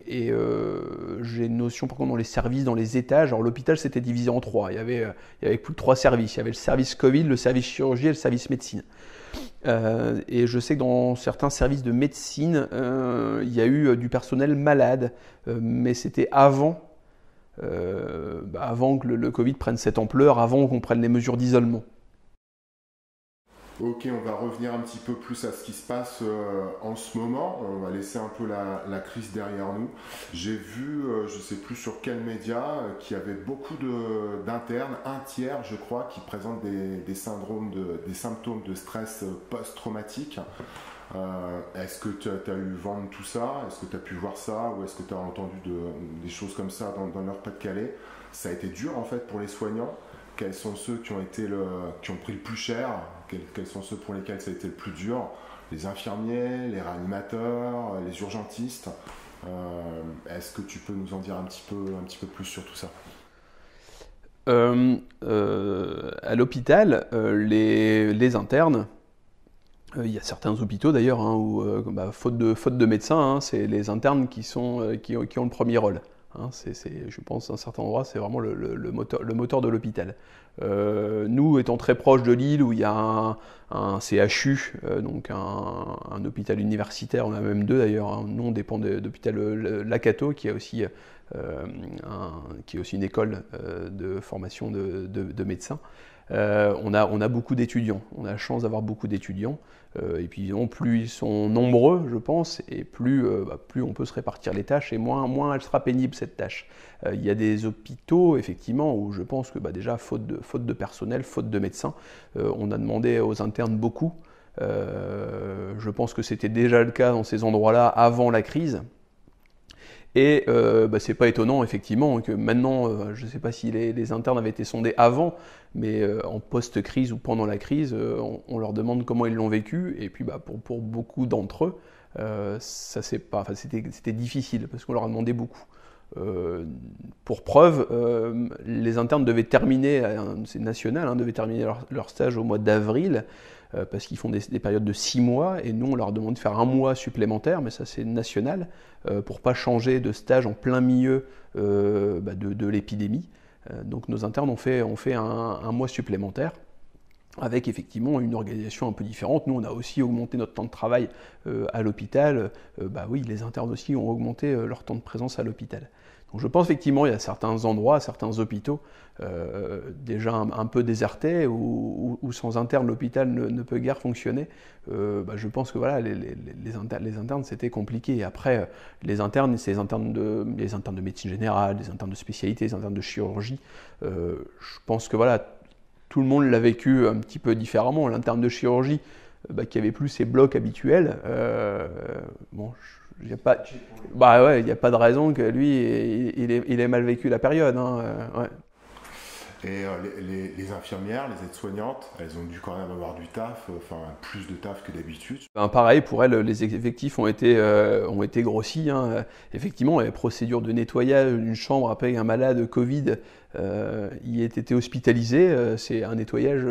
J'ai une notion, par contre, dans les services, dans les étages. Alors, l'hôpital, c'était divisé en trois. Il y avait plus de trois services. Il y avait le service Covid, le service chirurgie et le service médecine. Et je sais que dans certains services de médecine, il y a eu du personnel malade, mais c'était avant que le Covid prenne cette ampleur, avant qu'on prenne les mesures d'isolement. Ok, on va revenir un petit peu plus à ce qui se passe en ce moment. On va laisser un peu la crise derrière nous. J'ai vu, je ne sais plus sur quel média, qu'il y avait beaucoup d'internes, un tiers je crois, qui présentent des symptômes de stress post-traumatique. Est-ce que tu as eu vent de tout ça? Est-ce que tu as pu voir ça? Ou est-ce que tu as entendu des choses comme ça dans leur Pas-de-Calais? Ça a été dur en fait pour les soignants. Quels sont ceux qui ont pris le plus cher? Quels sont ceux pour lesquels ça a été le plus dur? Les infirmiers, les réanimateurs, les urgentistes. Est-ce que tu peux nous en dire un petit peu plus sur tout ça? À l'hôpital, les internes, il y a certains hôpitaux d'ailleurs où, faute de médecins, c'est les internes qui ont le premier rôle. Je pense à un certain endroit, c'est vraiment le moteur de l'hôpital. Nous, étant très proche de Lille, où il y a un CHU, donc un hôpital universitaire, on en a même deux d'ailleurs. Nous, on dépend de l'hôpital Lakato, qui est aussi une école de formation de médecins. On a beaucoup d'étudiants. On a la chance d'avoir beaucoup d'étudiants. Et puis, plus ils sont nombreux, je pense, et plus on peut se répartir les tâches, et moins elle sera pénible, cette tâche. Il y a des hôpitaux, effectivement, où je pense que déjà, faute de personnel, faute de médecins, on a demandé aux internes beaucoup. Je pense que c'était déjà le cas dans ces endroits-là avant la crise. Et c'est pas étonnant effectivement que maintenant, je ne sais pas si les internes avaient été sondés avant, mais en post-crise ou pendant la crise, on leur demande comment ils l'ont vécu. Et puis pour beaucoup d'entre eux, c'était difficile parce qu'on leur a demandé beaucoup. Pour preuve, les internes devaient terminer, c'est national, devaient terminer leur stage au mois d'avril. Parce qu'ils font des périodes de 6 mois, et nous on leur demande de faire 1 mois supplémentaire, mais ça c'est national, pour ne pas changer de stage en plein milieu de l'épidémie. Donc nos internes ont fait un mois supplémentaire, avec effectivement une organisation un peu différente. Nous on a aussi augmenté notre temps de travail à l'hôpital. Oui, les internes aussi ont augmenté leur temps de présence à l'hôpital. Donc je pense effectivement il y a certains endroits, certains hôpitaux déjà un peu désertés où sans interne l'hôpital ne peut guère fonctionner. Je pense que voilà, les internes c'était compliqué. Et après les internes, c'est les internes de médecine générale, les internes de spécialité, les internes de chirurgie. Je pense que voilà, tout le monde l'a vécu un petit peu différemment. L'interne de chirurgie qui avait plus ses blocs habituels. Il n'y a pas de raison que lui, il ait mal vécu la période. Ouais. Et les infirmières, les aides-soignantes, elles ont dû quand même avoir du taf, plus de taf que d'habitude. Pareil, pour elles, les effectifs ont été grossis. Effectivement, les procédures de nettoyage d'une chambre après un malade Covid y ait été hospitalisé, c'est un nettoyage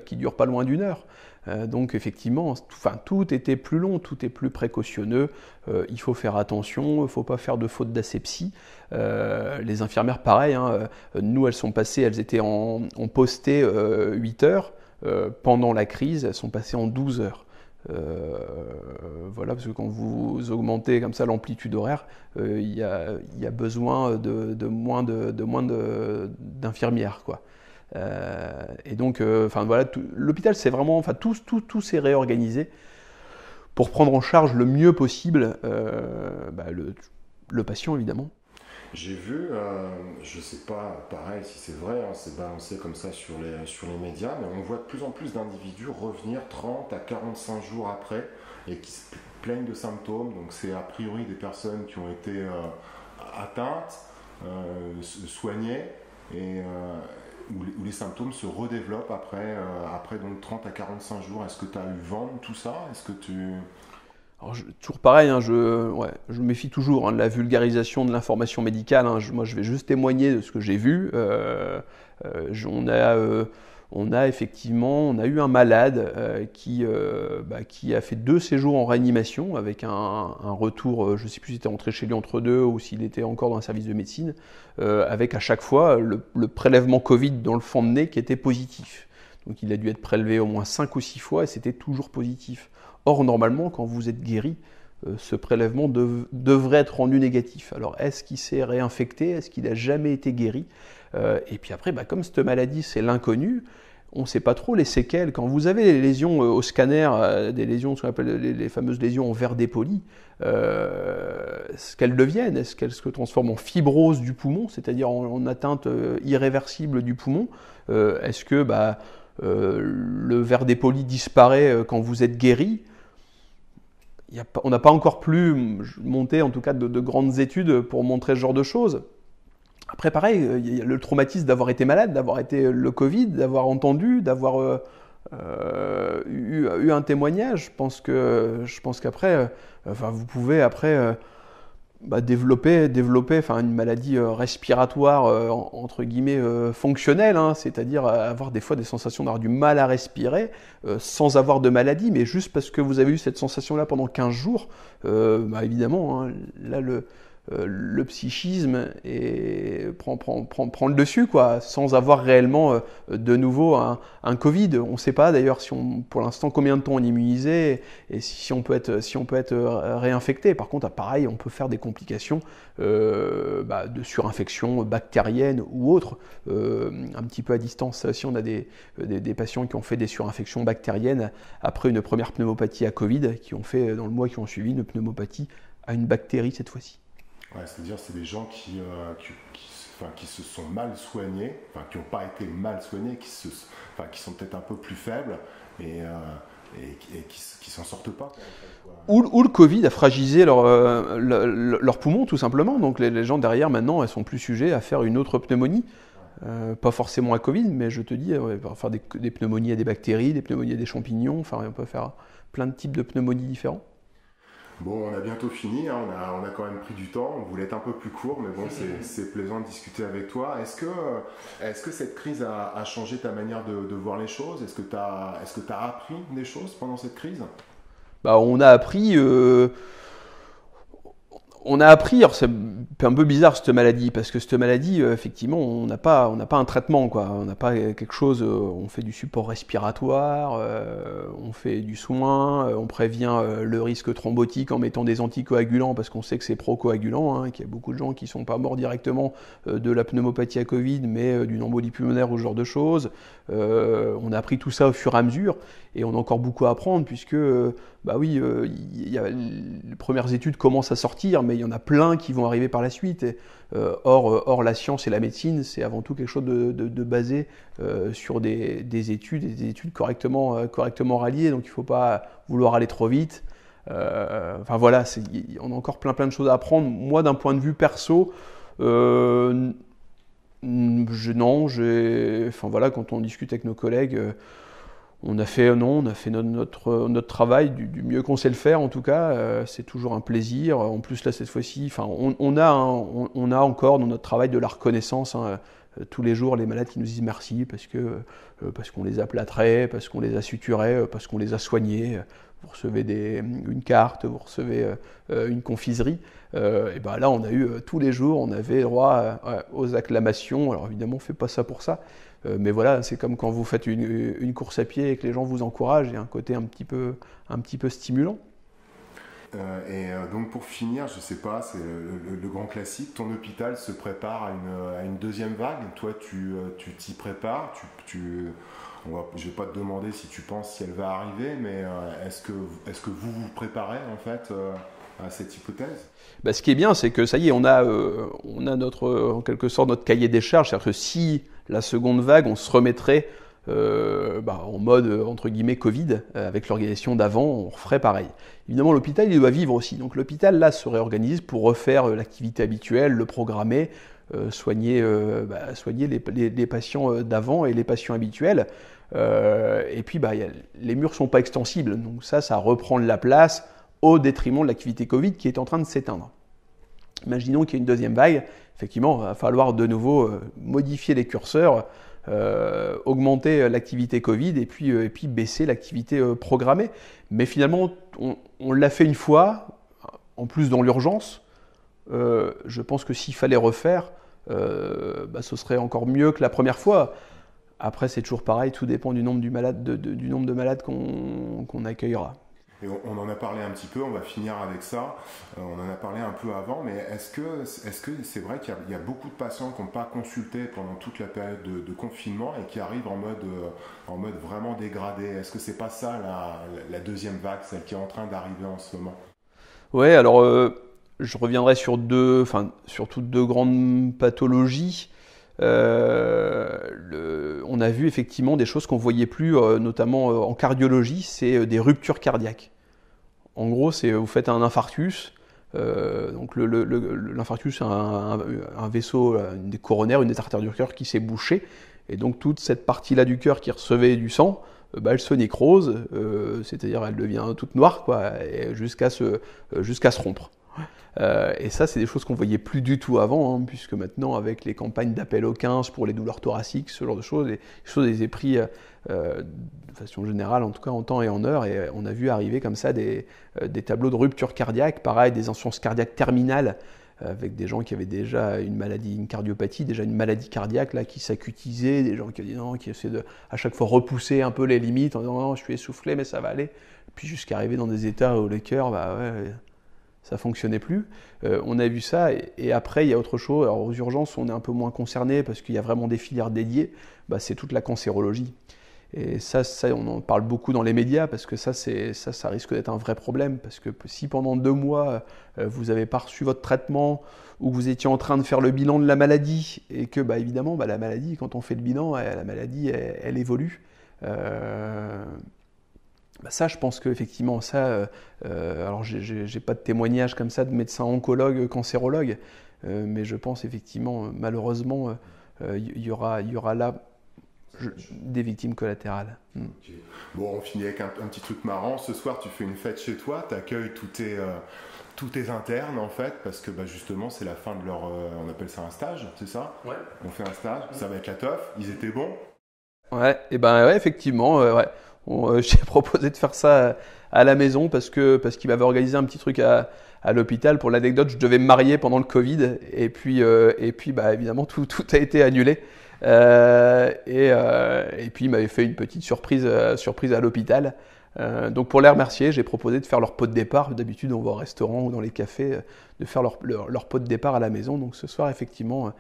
qui dure pas loin d'1 heure. Donc effectivement, tout était plus long, tout est plus précautionneux, il faut faire attention, il ne faut pas faire de faute d'asepsie. Les infirmières, pareil, nous elles étaient en posté 8 heures, pendant la crise, elles sont passées en 12 heures. Parce que quand vous augmentez comme ça l'amplitude horaire, il y a besoin de moins d'infirmières, quoi. Et donc, l'hôpital, c'est vraiment, tout s'est réorganisé pour prendre en charge le mieux possible le patient, évidemment. J'ai vu, je sais pas, pareil, si c'est vrai, c'est balancé comme ça sur les médias, mais on voit de plus en plus d'individus revenir 30 à 45 jours après et qui se plaignent de symptômes. Donc c'est a priori des personnes qui ont été atteintes, soignées et où les symptômes se redéveloppent après donc 30 à 45 jours. Est-ce que tu as eu vent de tout ça? Est-ce que tu... Alors, toujours pareil, hein, je me méfie toujours de la vulgarisation de l'information médicale. Moi, je vais juste témoigner de ce que j'ai vu. On a effectivement, on a eu un malade qui a fait 2 séjours en réanimation avec un retour, je ne sais plus s'il était rentré chez lui entre deux ou s'il était encore dans un service de médecine, avec à chaque fois le prélèvement Covid dans le fond de nez qui était positif. Donc il a dû être prélevé au moins 5 ou 6 fois et c'était toujours positif. Or, normalement, quand vous êtes guéri, ce prélèvement devrait être rendu négatif. Alors, est-ce qu'il s'est réinfecté? Est-ce qu'il n'a jamais été guéri? Et puis après, comme cette maladie, c'est l'inconnu, on ne sait pas trop les séquelles. Quand vous avez les lésions au scanner, des lésions, ce qu'on appelle les fameuses lésions en verre dépoli, ce qu'elles deviennent, est-ce qu'elles se transforment en fibrose du poumon, c'est-à-dire en atteinte irréversible du poumon? Est-ce que le verre dépoli disparaît quand vous êtes guéri? On n'a pas encore pu monter en tout cas de grandes études pour montrer ce genre de choses. Après pareil, il y a le traumatisme d'avoir été malade, d'avoir été le Covid, d'avoir entendu, d'avoir eu un témoignage. Je pense qu'après, vous pouvez après développer une maladie respiratoire entre guillemets fonctionnelle, hein, c'est-à-dire avoir des fois des sensations d'avoir du mal à respirer sans avoir de maladie, mais juste parce que vous avez eu cette sensation-là pendant 15 jours, évidemment, hein, là le psychisme prend le dessus, quoi, sans avoir réellement de nouveau un Covid. On ne sait pas d'ailleurs pour l'instant combien de temps on est immunisé et si on peut être réinfecté. Par contre, pareil, on peut faire des complications de surinfection bactérienne ou autre, un petit peu à distance. Si on a des patients qui ont fait des surinfections bactériennes après une première pneumopathie à Covid, qui ont fait dans le mois qui ont suivi une pneumopathie à une bactérie cette fois-ci. Ouais, c'est-à-dire c'est des gens qui se sont mal soignés, qui n'ont pas été mal soignés, qui sont peut-être un peu plus faibles et qui s'en sortent pas. Ou le Covid a fragilisé leurs poumons tout simplement, donc les gens derrière maintenant elles sont plus sujets à faire une autre pneumonie. Pas forcément à Covid, mais je te dis, on va faire des pneumonies à des bactéries, des pneumonies à des champignons, on peut faire plein de types de pneumonies différents. Bon, on a bientôt fini, hein, on a quand même pris du temps, on voulait être un peu plus court, mais bon, c'est plaisant de discuter avec toi. Est-ce que cette crise a changé ta manière de voir les choses? Est-ce que tu as appris des choses pendant cette crise? On a appris... alors c'est un peu bizarre cette maladie, parce que cette maladie, effectivement, on n'a pas un traitement, quoi. On n'a pas quelque chose, on fait du support respiratoire, on fait du soin, on prévient le risque thrombotique en mettant des anticoagulants, parce qu'on sait que c'est procoagulant, hein, qu'il y a beaucoup de gens qui ne sont pas morts directement de la pneumopathie à Covid, mais d'une embolie pulmonaire ou ce genre de choses. On a appris tout ça au fur et à mesure, et on a encore beaucoup à apprendre, puisque les premières études commencent à sortir, mais il y en a plein qui vont arriver par la suite. Or, la science et la médecine, c'est avant tout quelque chose de basé sur des études, et des études correctement ralliées, donc il ne faut pas vouloir aller trop vite. On a encore plein de choses à apprendre. Moi, d'un point de vue perso, quand on discute avec nos collègues, on a fait notre travail du mieux qu'on sait le faire, en tout cas. C'est toujours un plaisir. En plus, là, cette fois-ci, on a encore dans notre travail de la reconnaissance, hein, tous les jours, les malades qui nous disent merci parce qu'on les a plâtrés, parce qu'on les a suturés, parce qu'on les a soignés. Vous recevez une carte, vous recevez une confiserie. Là, on a eu tous les jours, on avait droit aux acclamations. Alors évidemment, on ne fait pas ça pour ça. Mais voilà, c'est comme quand vous faites une course à pied et que les gens vous encouragent, il y a un côté un petit peu stimulant. Donc pour finir, je sais pas, c'est le grand classique, ton hôpital se prépare à une deuxième vague. Toi, tu t'y prépares. Je vais pas te demander si tu penses si elle va arriver, mais est-ce que vous vous préparez en fait à cette hypothèse? Ce qui est bien, c'est que ça y est, on a en quelque sorte notre cahier des charges, c'est-à-dire que si la seconde vague, on se remettrait en mode entre guillemets Covid, avec l'organisation d'avant, on referait pareil. Évidemment, l'hôpital, il doit vivre aussi. Donc l'hôpital, là, se réorganise pour refaire l'activité habituelle, le programmer, soigner les patients d'avant et les patients habituels. Et puis, les murs ne sont pas extensibles. Donc ça reprend de la place. au détriment de l'activité Covid qui est en train de s'éteindre. Imaginons qu'il y ait une deuxième vague, effectivement, il va falloir de nouveau modifier les curseurs, augmenter l'activité Covid et puis baisser l'activité programmée. Mais finalement, on l'a fait une fois, en plus dans l'urgence. Je pense que s'il fallait refaire, ce serait encore mieux que la première fois. Après, c'est toujours pareil, tout dépend du nombre de malades qu'on accueillera. Et on en a parlé un petit peu, on va finir avec ça. On en a parlé un peu avant, mais est-ce que c'est vrai qu'il y a beaucoup de patients qui n'ont pas consulté pendant toute la période de confinement et qui arrivent en mode vraiment dégradé? Est-ce que c'est pas ça la deuxième vague, celle qui est en train d'arriver en ce moment? Ouais, alors je reviendrai sur surtout deux grandes pathologies. On a vu effectivement des choses qu'on ne voyait plus, notamment en cardiologie, c'est des ruptures cardiaques. En gros, vous faites un infarctus. Donc l'infarctus, c'est un vaisseau, des coronaires, une des artères du cœur qui s'est bouchée. Et donc toute cette partie-là du cœur qui recevait du sang, elle se nécrose, c'est-à-dire elle devient toute noire, quoi, jusqu'à se rompre. Et ça, c'est des choses qu'on ne voyait plus du tout avant, puisque maintenant, avec les campagnes d'appel au 15 pour les douleurs thoraciques, ce genre de choses, les choses étaient prises de façon générale, en tout cas en temps et en heure, et on a vu arriver comme ça des tableaux de rupture cardiaque, pareil, des insuffisances cardiaques terminales, avec des gens qui avaient déjà une maladie, une cardiopathie, déjà une maladie cardiaque là, qui s'acutisaient, des gens qui essaient de à chaque fois repousser un peu les limites en disant non, je suis essoufflé mais ça va aller, puis jusqu'à arriver dans des états où le cœur, ça fonctionnait plus. On a vu ça, et après il y a autre chose. Alors aux urgences on est un peu moins concerné parce qu'il y a vraiment des filières dédiées, c'est toute la cancérologie. Et ça, on en parle beaucoup dans les médias parce que ça risque d'être un vrai problème. Parce que si pendant 2 mois, vous n'avez pas reçu votre traitement ou que vous étiez en train de faire le bilan de la maladie et que, évidemment, la maladie, quand on fait le bilan, la maladie, elle évolue. Ça, je pense qu'effectivement, alors j'ai pas de témoignage comme ça de médecins oncologues, cancérologues, mais je pense effectivement, malheureusement, il y aura là des victimes collatérales. Okay. Bon, on finit avec un petit truc marrant. Ce soir, tu fais une fête chez toi, tu accueilles tous tes internes en fait, parce que justement, c'est la fin de leur. On appelle ça un stage, c'est ça? Ouais. On fait un stage, ça va être la teuf. Ils étaient bons? Ouais, et ouais, effectivement, ouais. J'ai proposé de faire ça à la maison parce qu'il m'avait organisé un petit truc à l'hôpital. Pour l'anecdote, je devais me marier pendant le Covid et puis évidemment tout a été annulé. Et puis il m'avait fait une petite surprise à l'hôpital. Donc pour les remercier, j'ai proposé de faire leur pot de départ. D'habitude, on va au restaurant ou dans les cafés, de faire leur pot de départ à la maison. Donc ce soir, effectivement,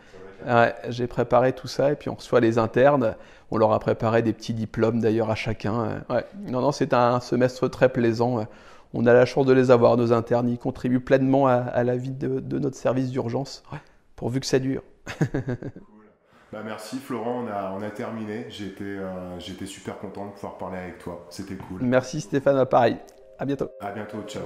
j'ai préparé tout ça et puis on reçoit les internes. On leur a préparé des petits diplômes d'ailleurs à chacun. Non, c'est un semestre très plaisant. On a la chance de les avoir, nos internes. Ils contribuent pleinement à la vie de notre service d'urgence, pourvu que ça dure. Merci Florent, on a terminé. J'étais super content de pouvoir parler avec toi. C'était cool. Merci Stéphane, pareil. À bientôt. À bientôt, ciao.